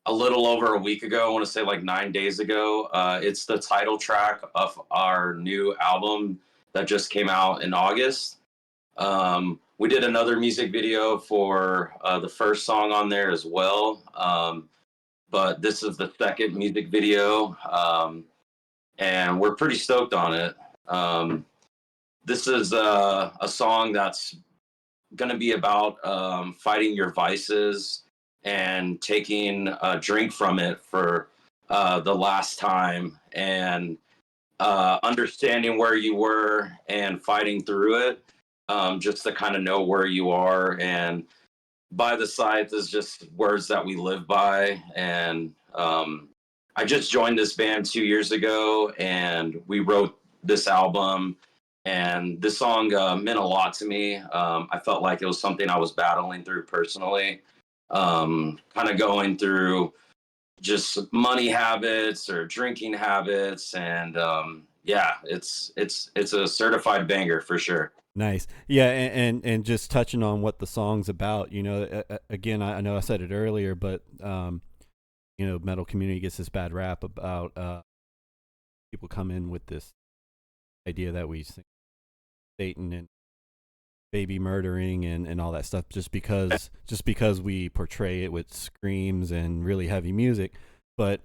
a little over a week ago. I want to say like 9 days ago. It's the title track of our new album that just came out in August. We did another music video for the first song on there as well. But this is the second music video. And we're pretty stoked on it. This is a song that's going to be about fighting your vices and taking a drink from it for the last time, and understanding where you were and fighting through it, just to kind of know where you are. And by the side is just words that we live by. And I just joined this band 2 years ago, and we wrote this album. And this song meant a lot to me. I felt like it was something I was battling through personally, kind of going through just money habits or drinking habits. And yeah, it's a certified banger for sure. Nice. Yeah, and just touching on what the song's about, again, I know I said it earlier, but metal community gets this bad rap about people come in with this idea that we sing Satan and baby murdering and all that stuff just because we portray it with screams and really heavy music. But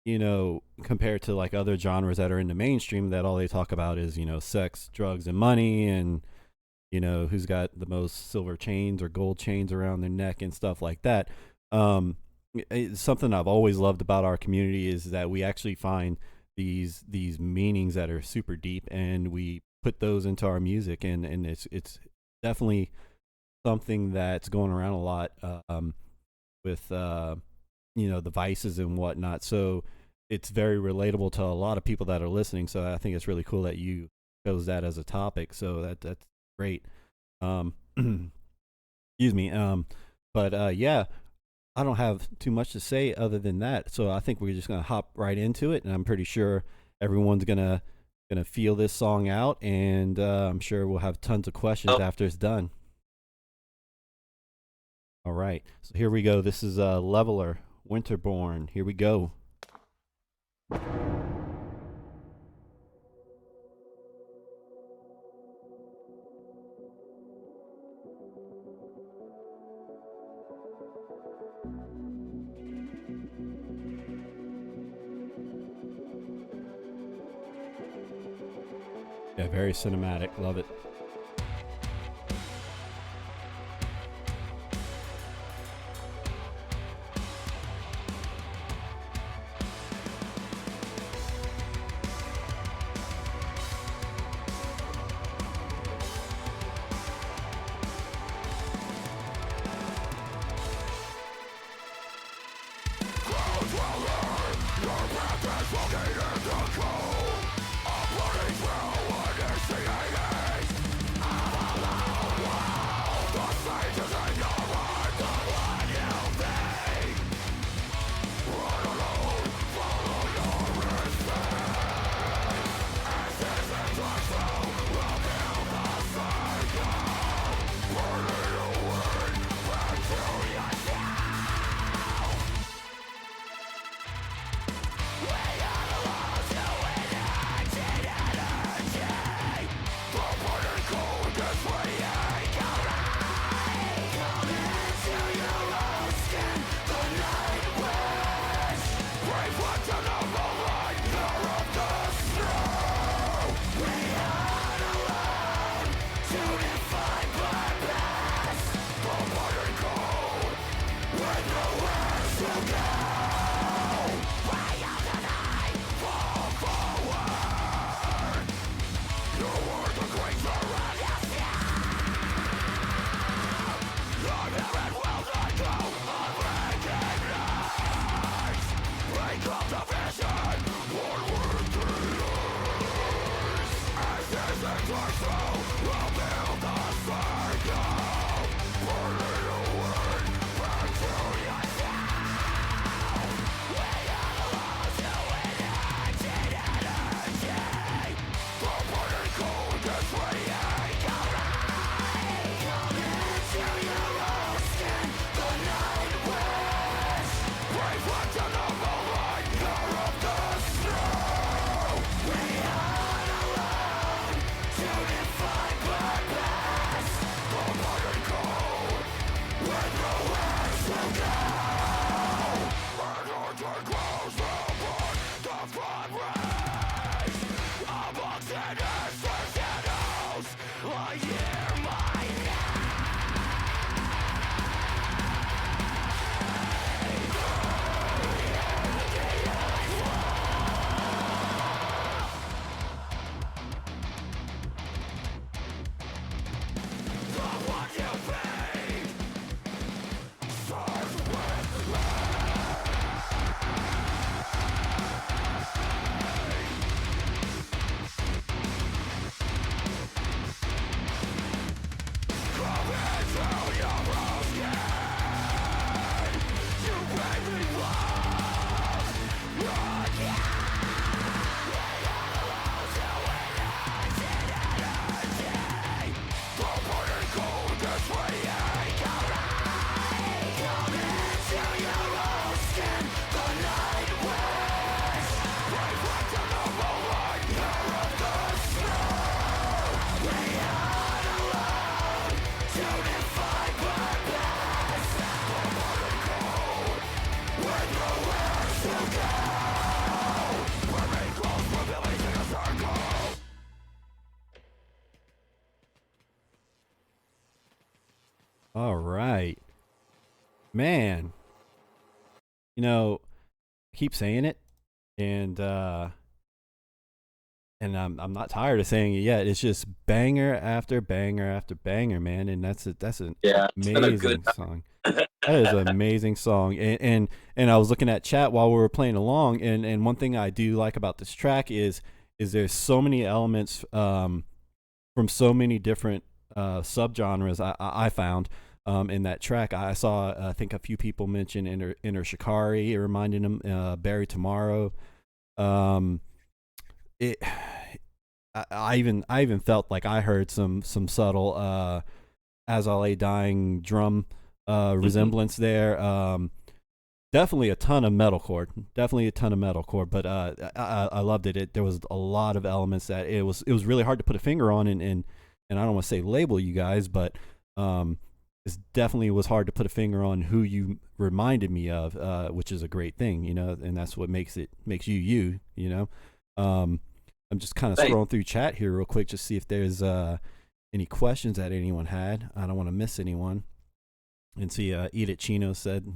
you know, compared to like other genres that are in the mainstream, that all they talk about is, you know, sex, drugs, and money, and you know, who's got the most silver chains or gold chains around their neck and stuff like that. It's something I've always loved about our community is that we actually find these meanings that are super deep, and we put those into our music, and it's definitely something that's going around a lot with you know, the vices and whatnot. So it's very relatable to a lot of people that are listening. So I think it's really cool that you chose that as a topic. So that's great. Excuse me. But yeah, I don't have too much to say other than that. So I think we're just gonna hop right into it, and I'm pretty sure everyone's gonna feel this song out, and I'm sure we'll have tons of questions after it's done. All right, so here we go. This is Leveler, Winterborn. Here we go. Yeah, very cinematic. Love it. All right, man. You know, I keep saying it, and I'm not tired of saying it yet. It's just banger after banger after banger, man. And that's an Yeah, it's been a good amazing song. That is an amazing song. And I was looking at chat while we were playing along, and one thing I do like about this track is there's so many elements from so many different subgenres I found in that track. I saw I think a few people mention Inner Shikari, reminding them Barry Tomorrow. It I even felt like I heard some subtle As I Lay Dying drum resemblance there. Definitely a ton of metalcore. Definitely a ton of metalcore. But I loved it. There was a lot of elements that it was really hard to put a finger on, and I don't want to say label you guys, but it definitely was hard to put a finger on who you reminded me of, which is a great thing, and that's what makes you, I'm just kind of scrolling through chat here real quick, just see if there's any questions that anyone had. I don't want to miss anyone. And see, Eat It Chino said,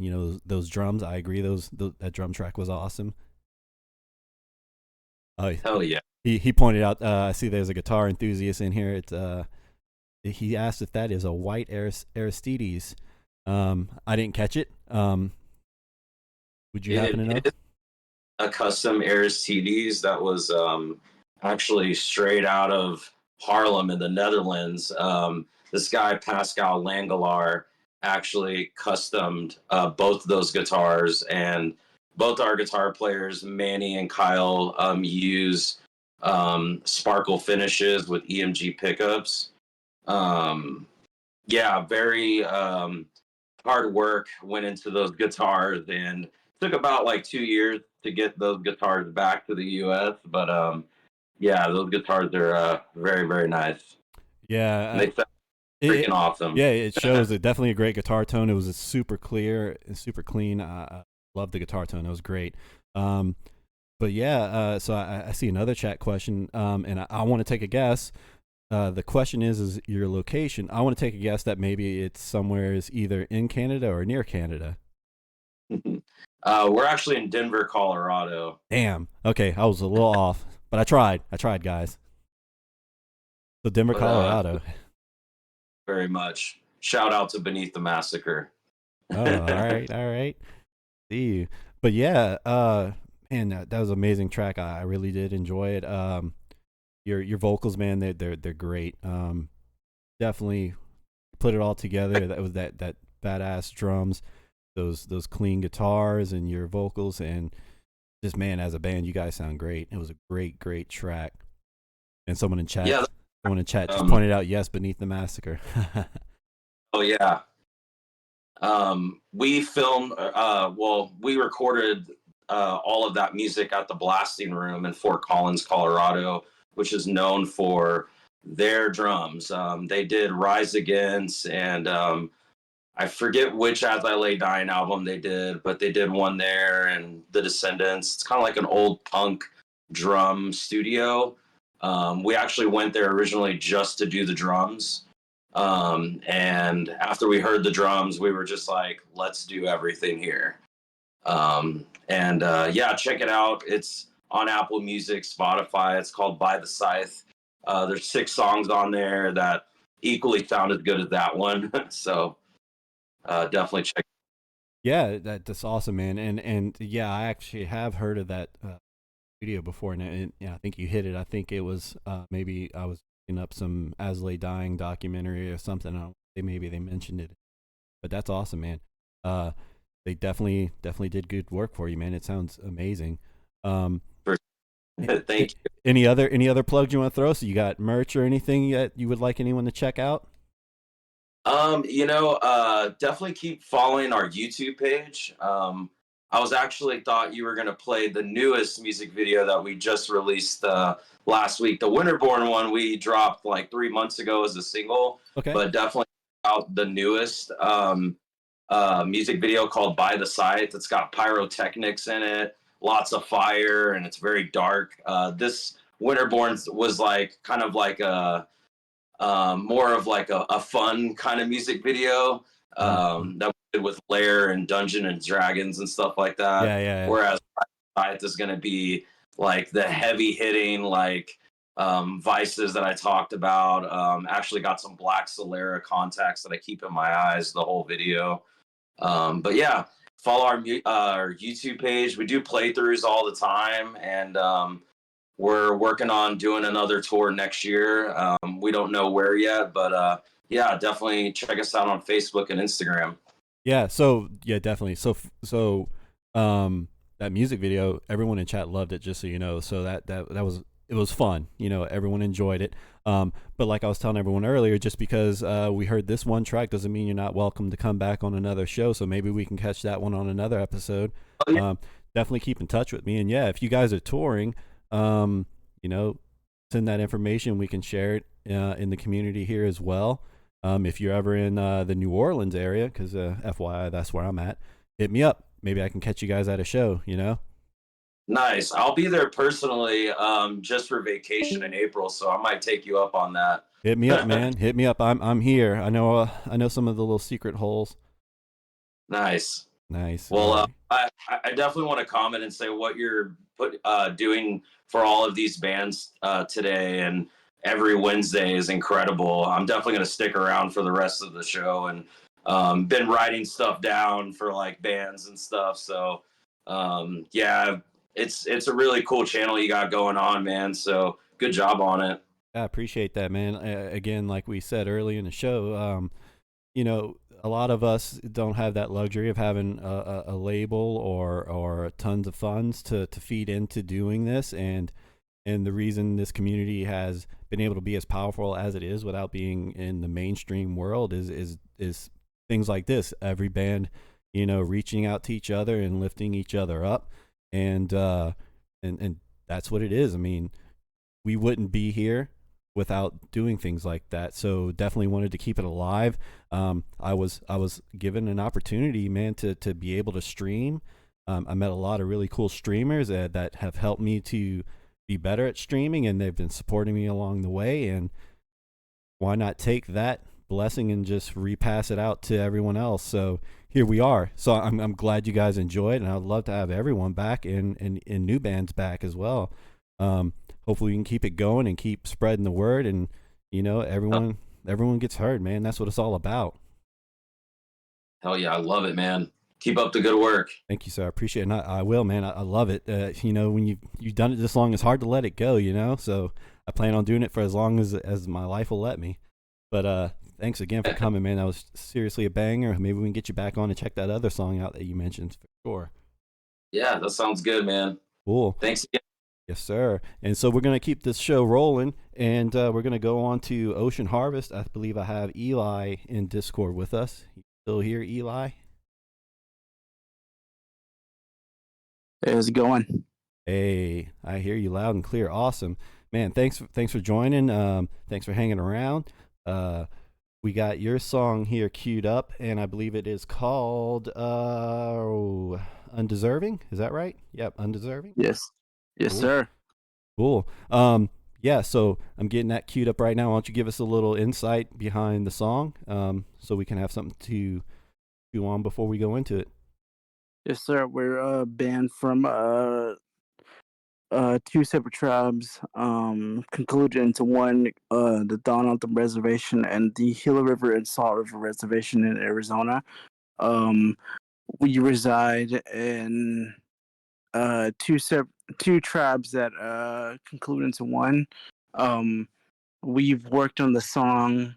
those drums. I agree. That drum track was awesome. Hell yeah. He pointed out. I see there's a guitar enthusiast in here. It's he asked if that is a white Aristides. I didn't catch it. Would you happen to know? A custom Aristides that was actually straight out of Haarlem in the Netherlands. This guy Pascal Langelaar actually customed both of those guitars, and both our guitar players, Manny and Kyle, use sparkle finishes with EMG pickups. Yeah, very hard work went into those guitars, and took about like 2 years to get those guitars back to the US. But yeah, those guitars are very, very nice. Yeah, And they sound freaking awesome. Yeah, it shows it. Definitely a great guitar tone. It was super clear and super clean. I love the guitar tone. It was great. But yeah, so I see another chat question, and I want to take a guess. The question is your location. I want to take a guess that maybe it's somewhere is either in Canada or near Canada. We're actually in Denver, Colorado. Damn. Okay, I was a little off, but I tried. guys. So Denver, Colorado. Very much. Shout out to Beneath the Massacre. Oh, all right. See you. But yeah, man, that was an amazing track. I really did enjoy it. Your vocals, man, they're great. Definitely put it all together. That was that badass drums, those clean guitars, and your vocals, and just, man, as a band, you guys sound great. It was a great track. And someone in chat just pointed out, yes, Beneath the Massacre. Oh yeah. We filmed. We recorded all of that music at the Blasting Room in Fort Collins, Colorado, which is known for their drums. They did Rise Against, and I forget which As I Lay Dying album they did, but they did one there, and The Descendants. It's kind of like an old punk drum studio. We actually went there originally just to do the drums. And after we heard the drums, we were just like, let's do everything here. Yeah, check it out. It's on Apple Music, Spotify. It's called By the Scythe. There's 6 songs on there that equally sound as good as that one. So definitely check. Yeah, that's awesome, man. And yeah, I actually have heard of that video before, and yeah, I think you hit it. I think it was maybe I was looking up some As Lay Dying documentary or something. Maybe they mentioned it, but that's awesome, man. They definitely did good work for you, man. It sounds amazing. Thank you. Any other plugs you want to throw? So you got merch or anything that you would like anyone to check out? Definitely keep following our YouTube page. I was actually thought you were going to play the newest music video that we just released last week. The Winterborn one we dropped like 3 months ago as a single. Okay. But definitely out the newest music video called By the Scythe. It's got pyrotechnics in it, lots of fire, and it's very dark. This Winterborn was like kind of like a more of like a fun kind of music video that we did with Lair and Dungeon and Dragons and stuff like that. Yeah. Whereas Riot is going to be like the heavy hitting, like vices that I talked about. Actually got some black Solera contacts that I keep in my eyes the whole video. But yeah, follow our YouTube page. We do playthroughs all the time, and we're working on doing another tour next year. We don't know where yet, but yeah, definitely check us out on Facebook and Instagram. Yeah. So yeah, definitely. So that music video, everyone in chat loved it. Just so you know, so that was it was fun. You know, everyone enjoyed it. But like I was telling everyone earlier, just because we heard this one track doesn't mean you're not welcome to come back on another show. So maybe we can catch that one on another episode. Oh, yeah. Definitely keep in touch with me. And yeah, if you guys are touring, you know, send that information. We can share it in the community here as well. If you're ever in the New Orleans area, because FYI, that's where I'm at, hit me up. Maybe I can catch you guys at a show, you know? Nice. I'll be there personally just for vacation in April, so I might take you up on that. Hit me up, man. Hit me up. I'm here. I know some of the little secret holes. Nice. Well, I definitely want to comment and say what you're doing for all of these bands today and every Wednesday is incredible. I'm definitely going to stick around for the rest of the show, and been writing stuff down for like bands and stuff. So yeah, it's a really cool channel you got going on, man. So good job on it. I appreciate that, man. Again, like we said early in the show, you know, a lot of us don't have that luxury of having a label or tons of funds to feed into doing this, and the reason this community has been able to be as powerful as it is without being in the mainstream world is things like this. Every band, you know, reaching out to each other and lifting each other up, and that's what it is. I mean, we wouldn't be here without doing things like that. So definitely wanted to keep it alive. I was given an opportunity, man, to be able to stream. I met a lot of really cool streamers that have helped me to be better at streaming, and they've been supporting me along the way. And why not take that blessing and just repass it out to everyone else? So here we are. So I'm glad you guys enjoyed, and I'd love to have everyone back and new bands back as well. Hopefully we can keep it going and keep spreading the word, and you know, everyone gets heard, man. That's what it's all about. Hell yeah, I love it, man. Keep up the good work. Thank you, sir. I appreciate it. And I will, man. I love it. You know, when you've done it this long, it's hard to let it go, you know? So I plan on doing it for as long as my life will let me. But thanks again for coming, man. That was seriously a banger. Maybe we can get you back on and check that other song out that you mentioned for sure. Yeah, that sounds good, man. Cool. Thanks again. Yes, sir. And so we're going to keep this show rolling, and we're going to go on to Ocean Harvest. I believe I have Eli in Discord with us. You still here, Eli? Hey, how's it going? Hey, I hear you loud and clear. Awesome, man. Thanks for joining. Thanks for hanging around. We got your song here queued up, and I believe it is called Undeserving. Is that right? Yep, Undeserving. Yes, Cool. sir. Cool. Yeah. So I'm getting that queued up right now. Why don't you give us a little insight behind the song, so we can have something to chew on before we go into it. Yes, sir. We're a band from two separate tribes, concluded into one, the Dawn Anthem Reservation and the Gila River and Salt River Reservation in Arizona. We reside in two tribes that conclude into one. We've worked on the song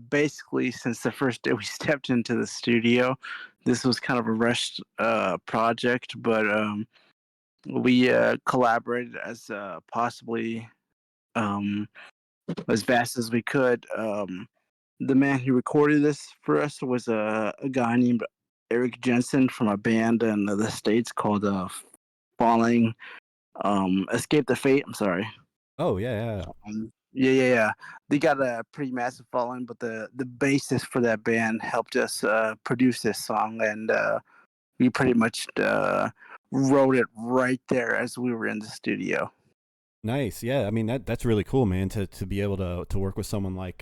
basically since the first day we stepped into the studio. This was kind of a rushed project, but we collaborated as possibly as fast as we could. The man who recorded this for us was a guy named Eric Jensen from a band in the States called Falling Escape the Fate. I'm sorry. Oh yeah. Yeah. They got a pretty massive following, but the bassist for that band helped us produce this song, and we pretty much wrote it right there as we were in the studio. Nice. Yeah. I mean that's really cool, man. To be able to work with someone like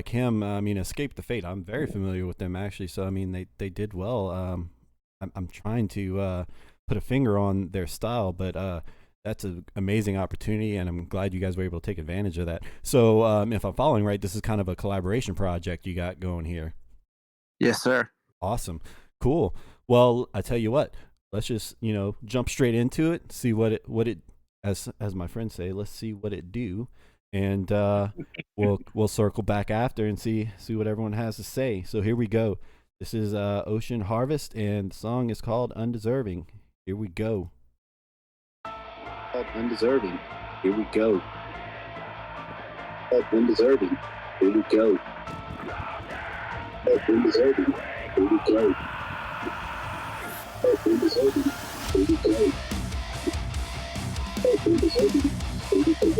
him. I mean, Escape the Fate. I'm very familiar with them actually. So I mean, they did well. I'm trying to put a finger on their style, but that's an amazing opportunity, and I'm glad you guys were able to take advantage of that. So if I'm following right, this is kind of a collaboration project you got going here. Yes, sir. Awesome. Cool. Well, I tell you what, let's just, jump straight into it, see what it as my friends say, let's see what it do. And we'll circle back after and see what everyone has to say. So here we go. This is Ocean Harvest, and the song is called Undeserving. Here we go. Undeserving. Here we go. Undeserving. Here we go. Undeserving. Here we go. Undeserving. Here we go. Undeserving. Here we go. Undeserving. Here we go.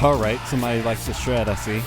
All right, somebody likes to shred, I see.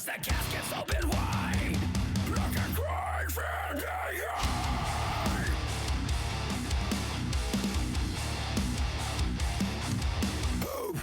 The casket's open wide. Look and cry for the eye. Move.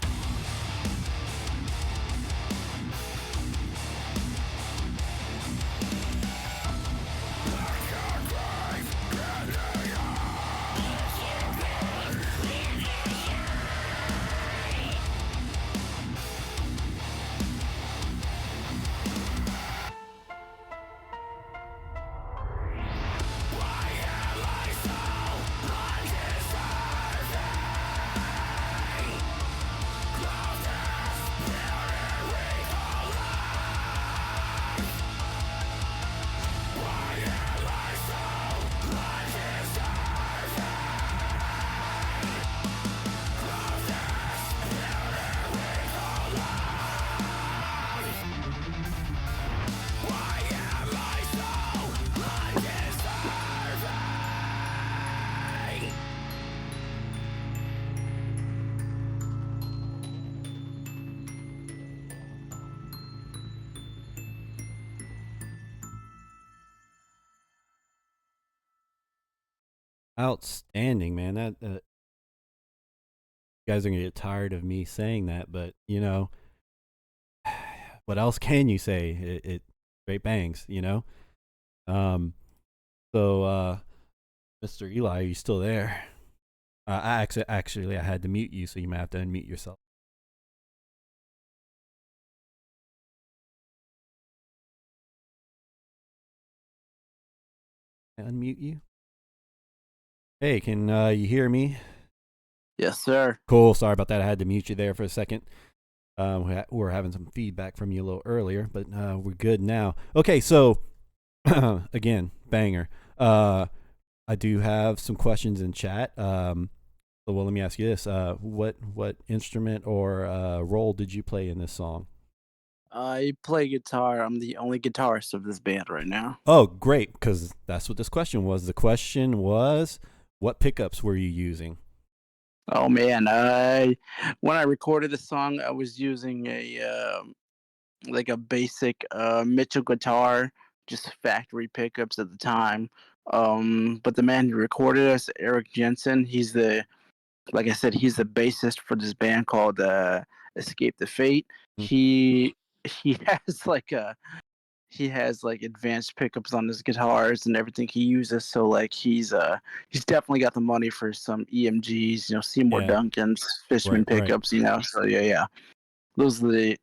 Outstanding, man. That you guys are gonna get tired of me saying that, but what else can you say? straight bangs, Um, so Mr. Eli, are you still there? Actually, I had to mute you, so you might have to unmute yourself. Unmute you. Hey, can you hear me? Yes, sir. Cool. Sorry about that. I had to mute you there for a second. We were having some feedback from you a little earlier, but we're good now. Okay, so again, banger. I do have some questions in chat. So, well, let me ask you this: what instrument or role did you play in this song? I play guitar. I'm the only guitarist of this band right now. Oh, great, because that's what this question was. The question was, what pickups were you using? Oh man, when I recorded the song, I was using a like a basic Mitchell guitar, just factory pickups at the time. But the man who recorded us, Eric Jensen, like I said, he's the bassist for this band called Escape the Fate. He has he has like advanced pickups on his guitars and everything he uses. So like he's definitely got the money for some EMGs, Seymour Yeah. Duncan's Fishman Right. pickups, So yeah. Those are the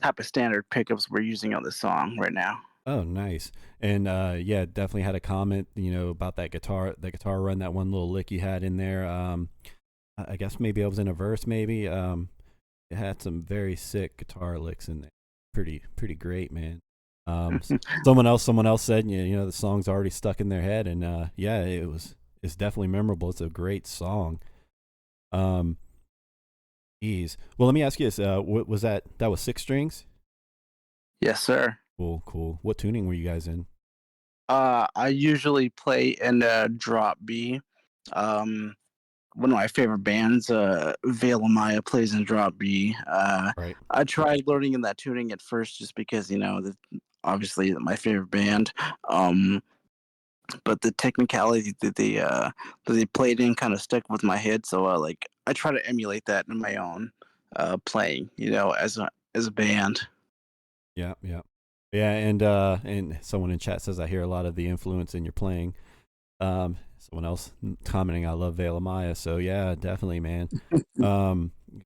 type of standard pickups we're using on this song right now. Oh, nice. And yeah, definitely had a comment, about that guitar run, that one little lick you had in there. I guess maybe I was in a verse, maybe. It had some very sick guitar licks in there. Pretty great, man. Someone else said, the song's already stuck in their head, and yeah, it's definitely memorable. It's a great song. Geez. Well, let me ask you this: what was that? That was 6 strings? Yes, sir. Cool. What tuning were you guys in? I usually play in drop B. One of my favorite bands, Veil Maya, plays in drop B. Right. I tried learning in that tuning at first just because obviously my favorite band. But the technicality that they played in kind of stuck with my head, so I try to emulate that in my own playing, as a band. Yeah. And someone in chat says I hear a lot of the influence in your playing. Someone else commenting, I love Veil Maya. So yeah, definitely, man.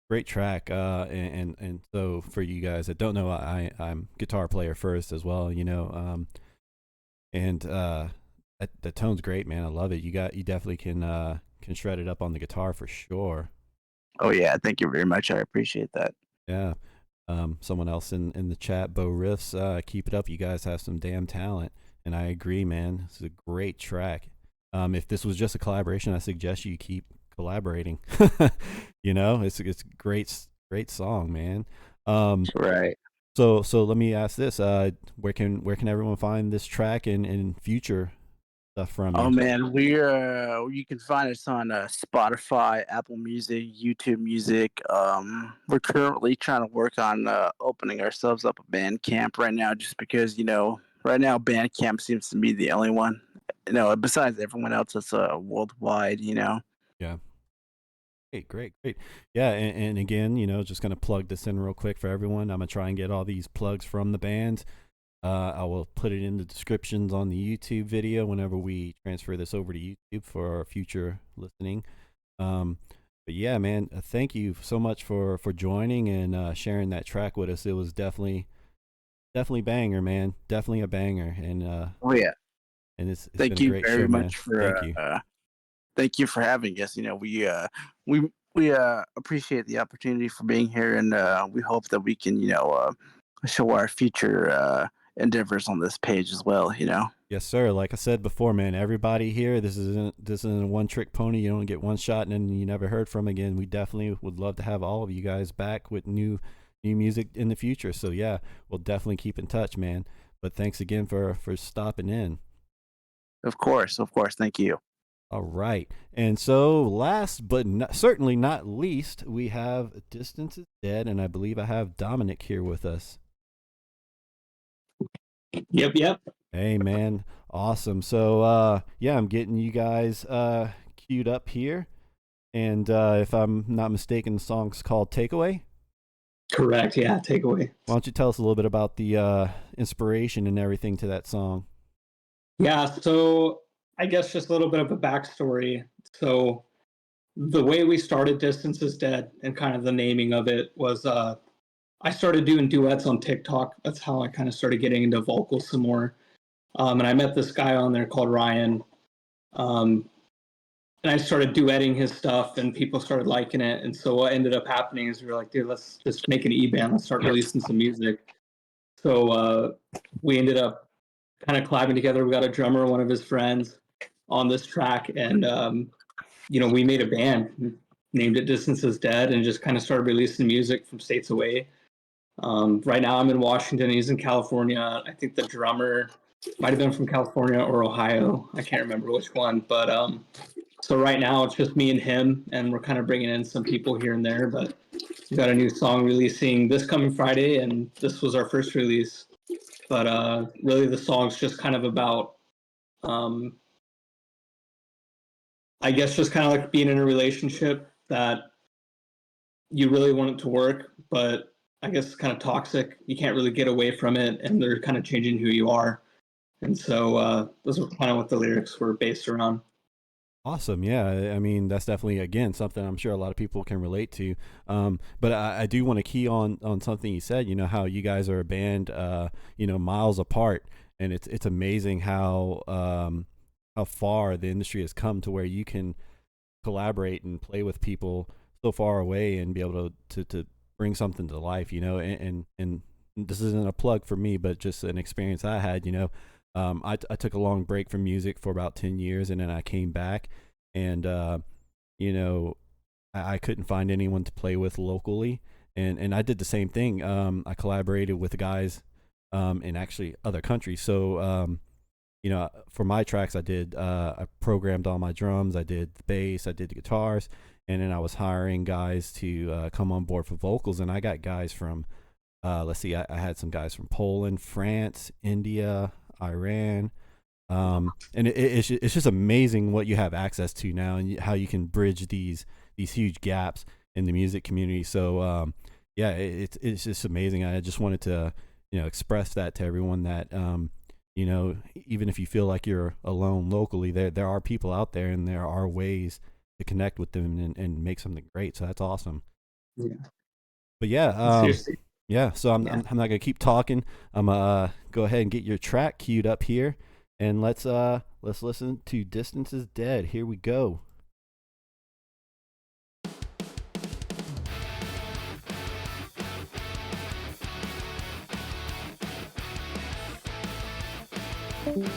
Great track. And so for you guys that don't know, I'm guitar player first as well. And the tone's great, man. I love it. You definitely can shred it up on the guitar for sure. Oh yeah, thank you very much. I appreciate that. Yeah. Someone else in the chat, Bo Riffs, keep it up. You guys have some damn talent, and I agree, man. This is a great track. If this was just a collaboration, I suggest you keep collaborating. It's a great song, man. Right. So let me ask this: where can everyone find this track and future stuff from you? Oh man, you can find us on Spotify, Apple Music, YouTube Music. We're currently trying to work on opening ourselves up a Bandcamp right now, just because right now Bandcamp seems to be the only one. Besides everyone else that's worldwide. Yeah. Great. Yeah, and again, just gonna plug this in real quick for everyone. I'm gonna try and get all these plugs from the band. I will put it in the descriptions on the YouTube video whenever we transfer this over to YouTube for our future listening. But yeah, man, thank you so much for joining and sharing that track with us. It was definitely banger, man. Definitely a banger. And Oh yeah. And it's Thank been a you great very show, man. much for Thank you. thank you for having us. We appreciate the opportunity for being here, and we hope that we can show our future endeavors on this page as well. Yes, sir. Like I said before, man, everybody here, this isn't a one trick pony. You don't get one shot and then you never heard from again. We definitely would love to have all of you guys back with new music in the future. So yeah, we'll definitely keep in touch, man. But thanks again for stopping in. Of course. Thank you. All right. And so last but certainly not least, we have Distance is Dead, and I believe I have Dominic here with us. Yep. Hey, man. Awesome. So yeah, I'm getting you guys queued up here. And if I'm not mistaken, the song's called Takeaway. Correct. Yeah. Takeaway. Why don't you tell us a little bit about the inspiration and everything to that song? Yeah. So I guess just a little bit of a backstory. So the way we started Distance is Dead and kind of the naming of it was I started doing duets on TikTok. That's how I kind of started getting into vocals some more. And I met this guy on there called Ryan. And I started duetting his stuff, and people started liking it. And so what ended up happening is we were like, dude, let's just make an e-band. Let's start releasing some music. So we ended up kind of collabing together. We got a drummer, one of his friends, on this track, and we made a band, named it Distance is Dead, and just kind of started releasing music from states away. Right now, I'm in Washington. He's in California. I think the drummer might have been from California or Ohio. I can't remember which one, but so right now it's just me and him, and we're kind of bringing in some people here and there. But we got a new song releasing this coming Friday, and this was our first release. But really, the song's just kind of about, I guess, just kind of like being in a relationship that you really want it to work, but I guess it's kind of toxic. You can't really get away from it, and they're kind of changing who you are. And so those are kind of what the lyrics were based around. Awesome. Yeah. I mean, that's definitely, again, something I'm sure a lot of people can relate to. But I do want to key on something you said, how you guys are a band, miles apart. And it's amazing how far the industry has come to where you can collaborate and play with people so far away and be able to bring something to life, and this isn't a plug for me, but just an experience I had, I took a long break from music for about 10 years, and then I came back, and I couldn't find anyone to play with locally, and I did the same thing. I collaborated with guys in actually other countries. So for my tracks, I programmed all my drums, I did the bass, I did the guitars, and then I was hiring guys to come on board for vocals, and I got guys from let's see, I had some guys from Poland, France, India, Iran, and it's just amazing what you have access to now, and how you can bridge these huge gaps in the music community. So yeah, it's just amazing. I just wanted to express that to everyone, that even if you feel like you're alone locally, there are people out there, and there are ways to connect with them and make something great. So that's awesome. Yeah. But yeah, Seriously. yeah. So I'm not gonna keep talking. I'm gonna go ahead and get your track queued up here, and let's listen to Distance is Dead. Here we go. Yeah.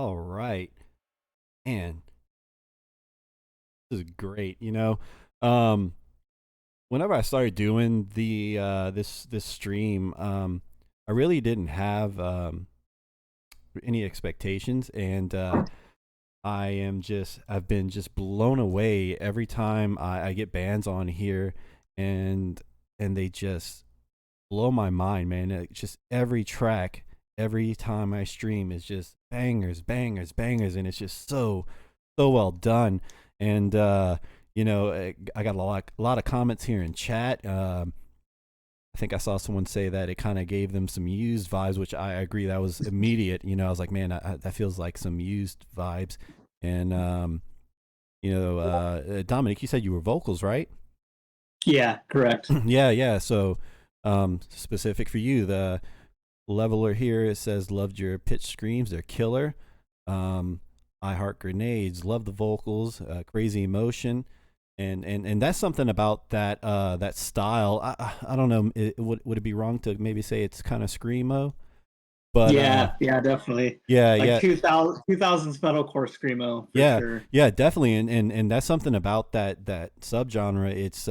All right. Man, this is great. Whenever I started doing the this stream, I really didn't have any expectations, and I've been just blown away every time I get bands on here, and they just blow my mind, man. Just every track, every time I stream is just bangers, bangers, bangers, and it's just so well done. And I got a lot of comments here in chat. I think I saw someone say that it kind of gave them some used vibes, which I agree. That was immediate. I was like, man, that feels like some used vibes. And Dominic, you said you were vocals, right? Yeah, correct. Yeah. So, specific for you, the leveler here, it says, loved your pitch screams, they're killer. I heart grenades, love the vocals, crazy emotion. And that's something about that style. I don't know. Would it be wrong to maybe say it's kind of screamo? But yeah, definitely. Yeah, like yeah. 2000s metalcore screamo for sure. Yeah, definitely. And that's something about that subgenre. It's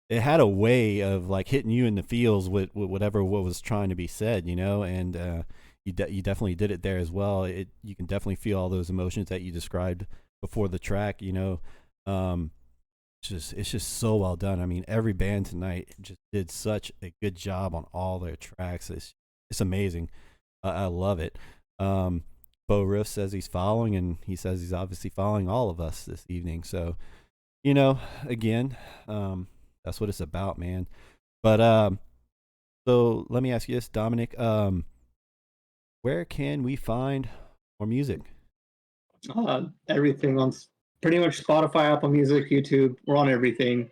it had a way of like hitting you in the feels with whatever what was trying to be said, and you definitely did it there as well. You can definitely feel all those emotions that you described before the track, it's just so well done. I mean, every band tonight just did such a good job on all their tracks. It's amazing. I love it. Bo Riff says he's following, and he says he's obviously following all of us this evening. So, again, that's what it's about, man. But so let me ask you this, Dominic. Where can we find more music? Everything on pretty much Spotify, Apple Music, YouTube. We're on everything.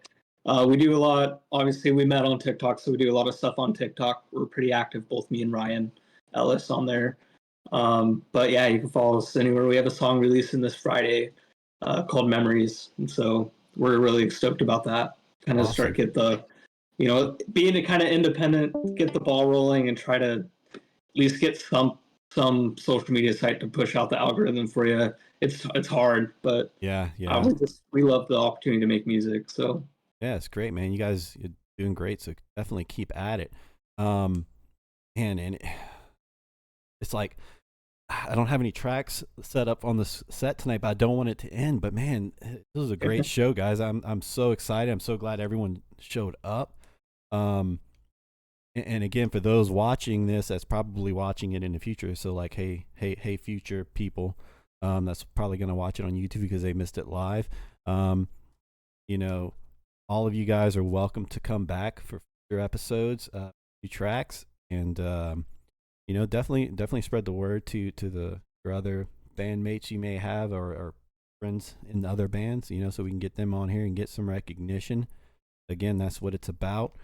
We do a lot. Obviously, we met on TikTok, so we do a lot of stuff on TikTok. We're pretty active, both me and Ryan Ellis on there. But yeah, you can follow us anywhere. We have a song releasing this Friday called Memories, and so we're really stoked about that. Kind of start get the, being a kind of independent, get the ball rolling, and try to at least get some social media site to push out the algorithm for you. It's hard, but yeah. We love the opportunity to make music. So yeah, it's great, man. You guys are doing great, so definitely keep at it. And it's like I don't have any tracks set up on this set tonight, but I don't want it to end. But man, this was a great show, guys. I'm so excited. I'm so glad everyone showed up. And again, for those watching this, that's probably watching it in the future. So like, hey, future people, that's probably gonna watch it on YouTube because they missed it live. All of you guys are welcome to come back for future episodes, new tracks, and definitely spread the word to your other bandmates you may have or friends in other bands, so we can get them on here and get some recognition. Again, that's what it's about.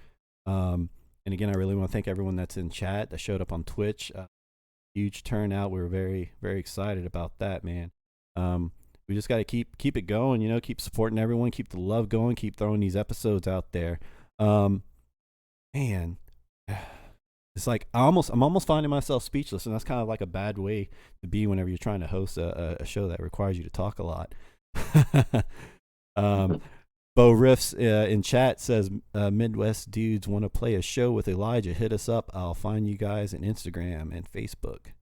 And again, I really want to thank everyone that's in chat that showed up on Twitch. Huge turnout. We were very, very excited about that, man. We just got to keep it going, keep supporting everyone, keep the love going, keep throwing these episodes out there. Man, it's like I'm almost finding myself speechless, and that's kind of like a bad way to be whenever you're trying to host a show that requires you to talk a lot. Bo Riffs in chat says, Midwest dudes want to play a show with Elijah. Hit us up. I'll find you guys on Instagram and Facebook.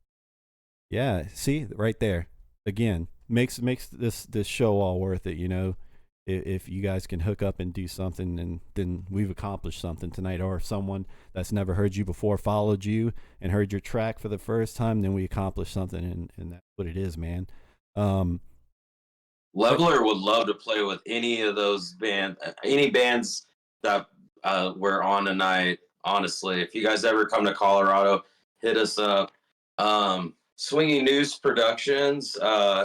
Yeah, see, right there. Again, makes this show all worth it, If you guys can hook up and do something, then we've accomplished something tonight. Or if someone that's never heard you before followed you and heard your track for the first time, then we accomplished something, and that's what it is, man. Leveler would love to play with any of those any bands that we're on tonight. Honestly, if you guys ever come to Colorado, hit us up. Swinging News Productions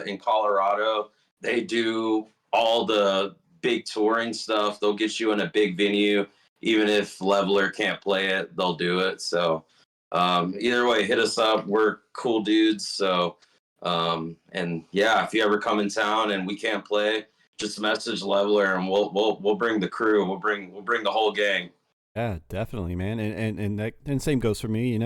in Colorado, they do all the big touring stuff. They'll get you in a big venue. Even if Leveler can't play it, they'll do it. So either way, hit us up. We're cool dudes. So and yeah, if you ever come in town and we can't play, just message Leveler and we'll bring the crew. We'll bring the whole gang. Yeah, definitely, man. And same goes for me.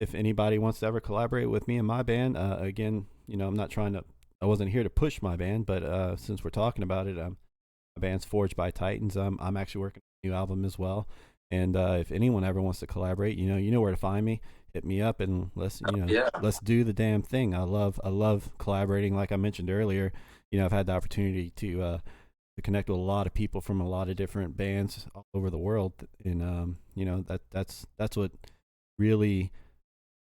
if anybody wants to ever collaborate with me and my band, again, I'm not trying to. I wasn't here to push my band, but since we're talking about it, my band's Forged by Titans. I'm actually working on a new album as well. And if anyone ever wants to collaborate, you know where to find me. Hit me up and let's do the damn thing. I love collaborating. Like I mentioned earlier, I've had the opportunity to connect with a lot of people from a lot of different bands all over the world, and that's what really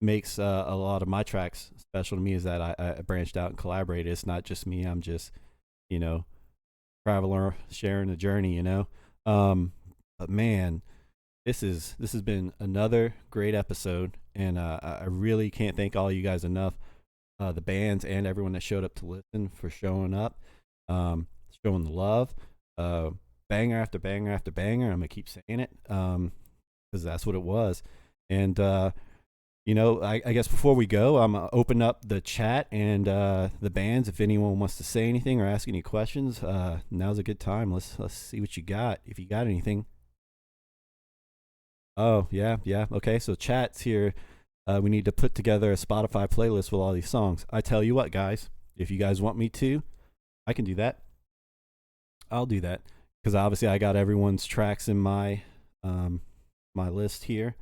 makes a lot of my tracks special to me, is that I branched out and collaborated. It's not just me. I'm just traveler sharing the journey. But man, this has been another great episode, and I really can't thank all you guys enough, the bands and everyone that showed up to listen, for showing up, showing the love, banger after banger after banger. I'm gonna keep saying it, because that's what it was. And I guess before we go, I'm gonna open up the chat and the bands. If anyone wants to say anything or ask any questions, now's a good time. Let's see what you got, if you got anything. Oh, yeah. Okay, so chat's here. We need to put together a Spotify playlist with all these songs. I tell you what, guys, if you guys want me to, I can do that. I'll do that, because obviously I got everyone's tracks in my my list here.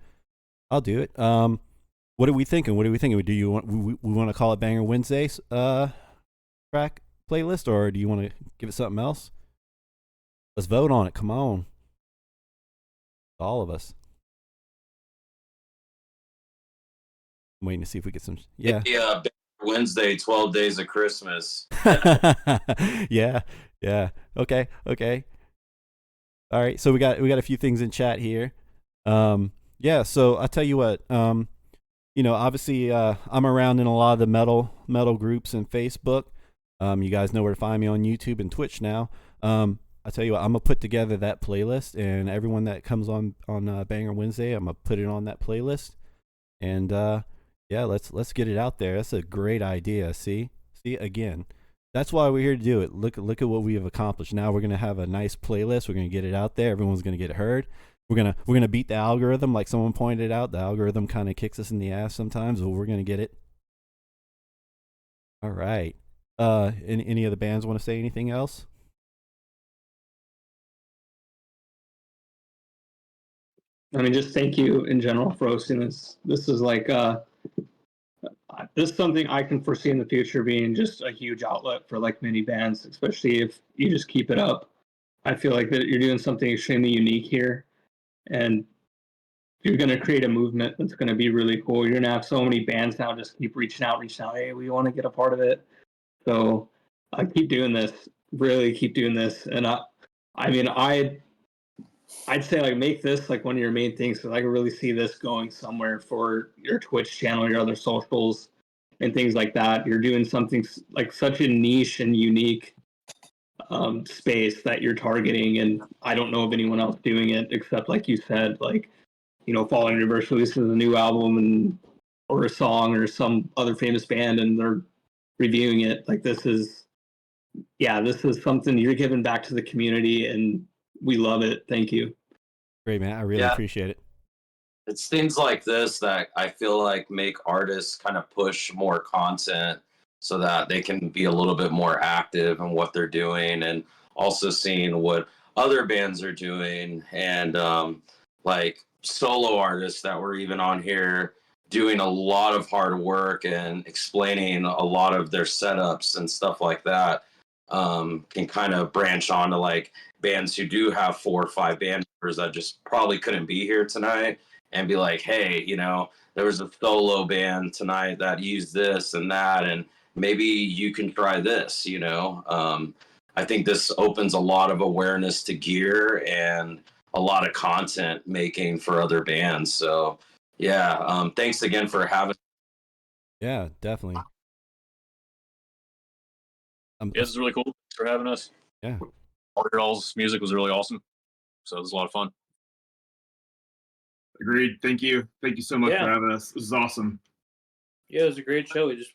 I'll do it. What are we thinking? Do you want we want to call it Banger Wednesdays track playlist, or do you want to give it something else? Let's vote on it. Come on, all of us. I'm waiting to see if we get some. Yeah. Yeah, Wednesday, 12 Days of Christmas. yeah. Okay. All right. So we got a few things in chat here. Yeah. So I'll tell you what. Obviously, I'm around in a lot of the metal groups and Facebook. You guys know where to find me on YouTube and Twitch now. I tell you what, I'm gonna put together that playlist, and everyone that comes on Banger Wednesday, I'm gonna put it on that playlist. And yeah, let's get it out there. That's a great idea. See again. That's why we're here to do it. Look at what we have accomplished. Now we're gonna have a nice playlist. We're gonna get it out there. Everyone's gonna get it heard. We're gonna beat the algorithm, like someone pointed out. The algorithm kind of kicks us in the ass sometimes, but we're gonna get it. All right. Any of the bands want to say anything else? I mean, just thank you in general for hosting this. This is like this is something I can foresee in the future being just a huge outlet for like many bands, especially if you just keep it up. I feel like that you're doing something extremely unique here, and you're going to create a movement that's going to be really cool. You're going to have so many bands now just keep reaching out. Hey, we want to get a part of it. So I keep doing this, really keep doing this. And I mean, I'd say like make this like one of your main things, because I can really see this going somewhere for your Twitch channel, your other socials, and things like that. You're doing something like such a niche and unique space that you're targeting, and I don't know of anyone else doing it except, like you said, like Fallen Universe releases a new album or a song or some other famous band, and they're reviewing it. Like this is something you're giving back to the community, and we love it. Thank you. Great, man. I really appreciate it. It's things like this that I feel like make artists kind of push more content so that they can be a little bit more active in what they're doing, and also seeing what other bands are doing, and like solo artists that were even on here doing a lot of hard work and explaining a lot of their setups and stuff like that, can kind of branch on to like bands who do have 4 or 5 band members that just probably couldn't be here tonight, and be like, hey, there was a solo band tonight that used this and that, and maybe you can try this. I think this opens a lot of awareness to gear and a lot of content making for other bands. So yeah, thanks again for having. Yeah, definitely. This is really cool. Thanks for having us. Yeah. All your all's music was really awesome. So it was a lot of fun. Agreed. Thank you so much for having us. This is awesome. Yeah, it was a great show. We just,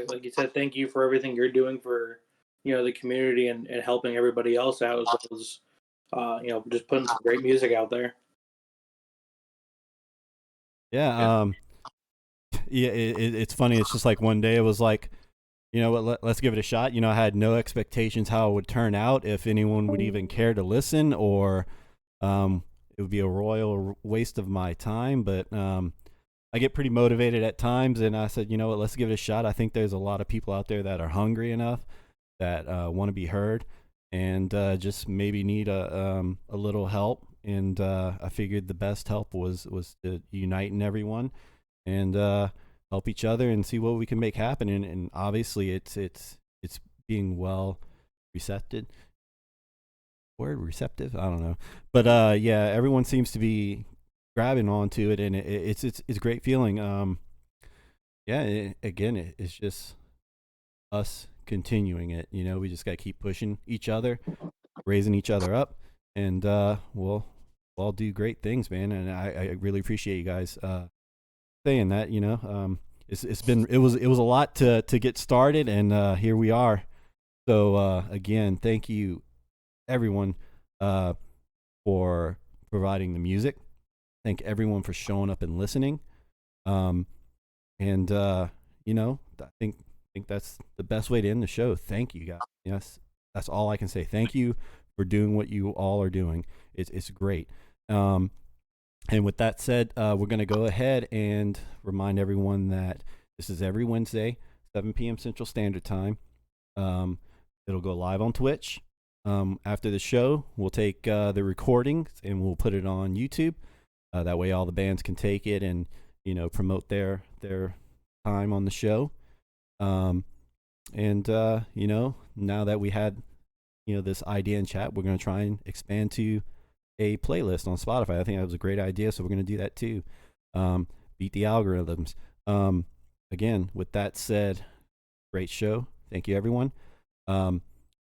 like you said, thank you for everything you're doing for, the community and helping everybody else out, as well as, just putting some great music out there. Yeah. yeah, it's funny. It's just like one day it was like, you know what, let's give it a shot. You know, I had no expectations how it would turn out, if anyone would even care to listen, or it would be a royal waste of my time. But I get pretty motivated at times, and I said, you know what, let's give it a shot. I think there's a lot of people out there that are hungry enough, that want to be heard, and just maybe need a little help. And I figured the best help was to uniting everyone, and help each other and see what we can make happen. And obviously, it's being well recepted. Word receptive? I don't know, but yeah, everyone seems to be grabbing onto it, and it's a great feeling. Yeah, it's just us continuing it. You know, we just got to keep pushing each other, raising each other up, and we'll all do great things, man. And I really appreciate you guys saying that. You know, it was a lot to get started, and here we are. So again, thank you everyone for providing the music. Thank everyone for showing up and listening. And you know, I think that's the best way to end the show. Thank you guys. Yes, that's all I can say. Thank you for doing what you all are doing. It's great. And with that said, we're going to go ahead and remind everyone that this is every Wednesday, 7 p.m. Central Standard Time. It'll go live on Twitch. After the show, we'll take the recordings and we'll put it on YouTube. That way all the bands can take it and, you know, promote their time on the show. And you know, now that we had, you know, this idea in chat, we're going to try and expand to a playlist on Spotify. I think that was a great idea, so we're going to do that too. Beat the algorithms. Again, with that said, great show. Thank you, everyone. And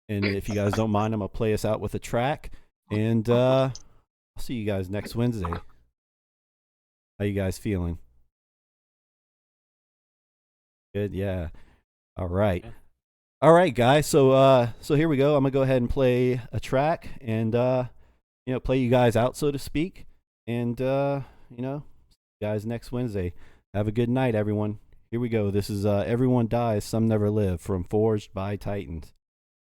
if you guys don't mind, I'm going to play us out with a track. And I'll see you guys next Wednesday. How you guys feeling? Good, yeah. All right. All right, guys. So here we go. I'm going to go ahead and play a track and you know, play you guys out, so to speak. And you know, see you guys next Wednesday. Have a good night, everyone. Here we go. This is Everyone Dies, Some Never Live from Forged by Titans.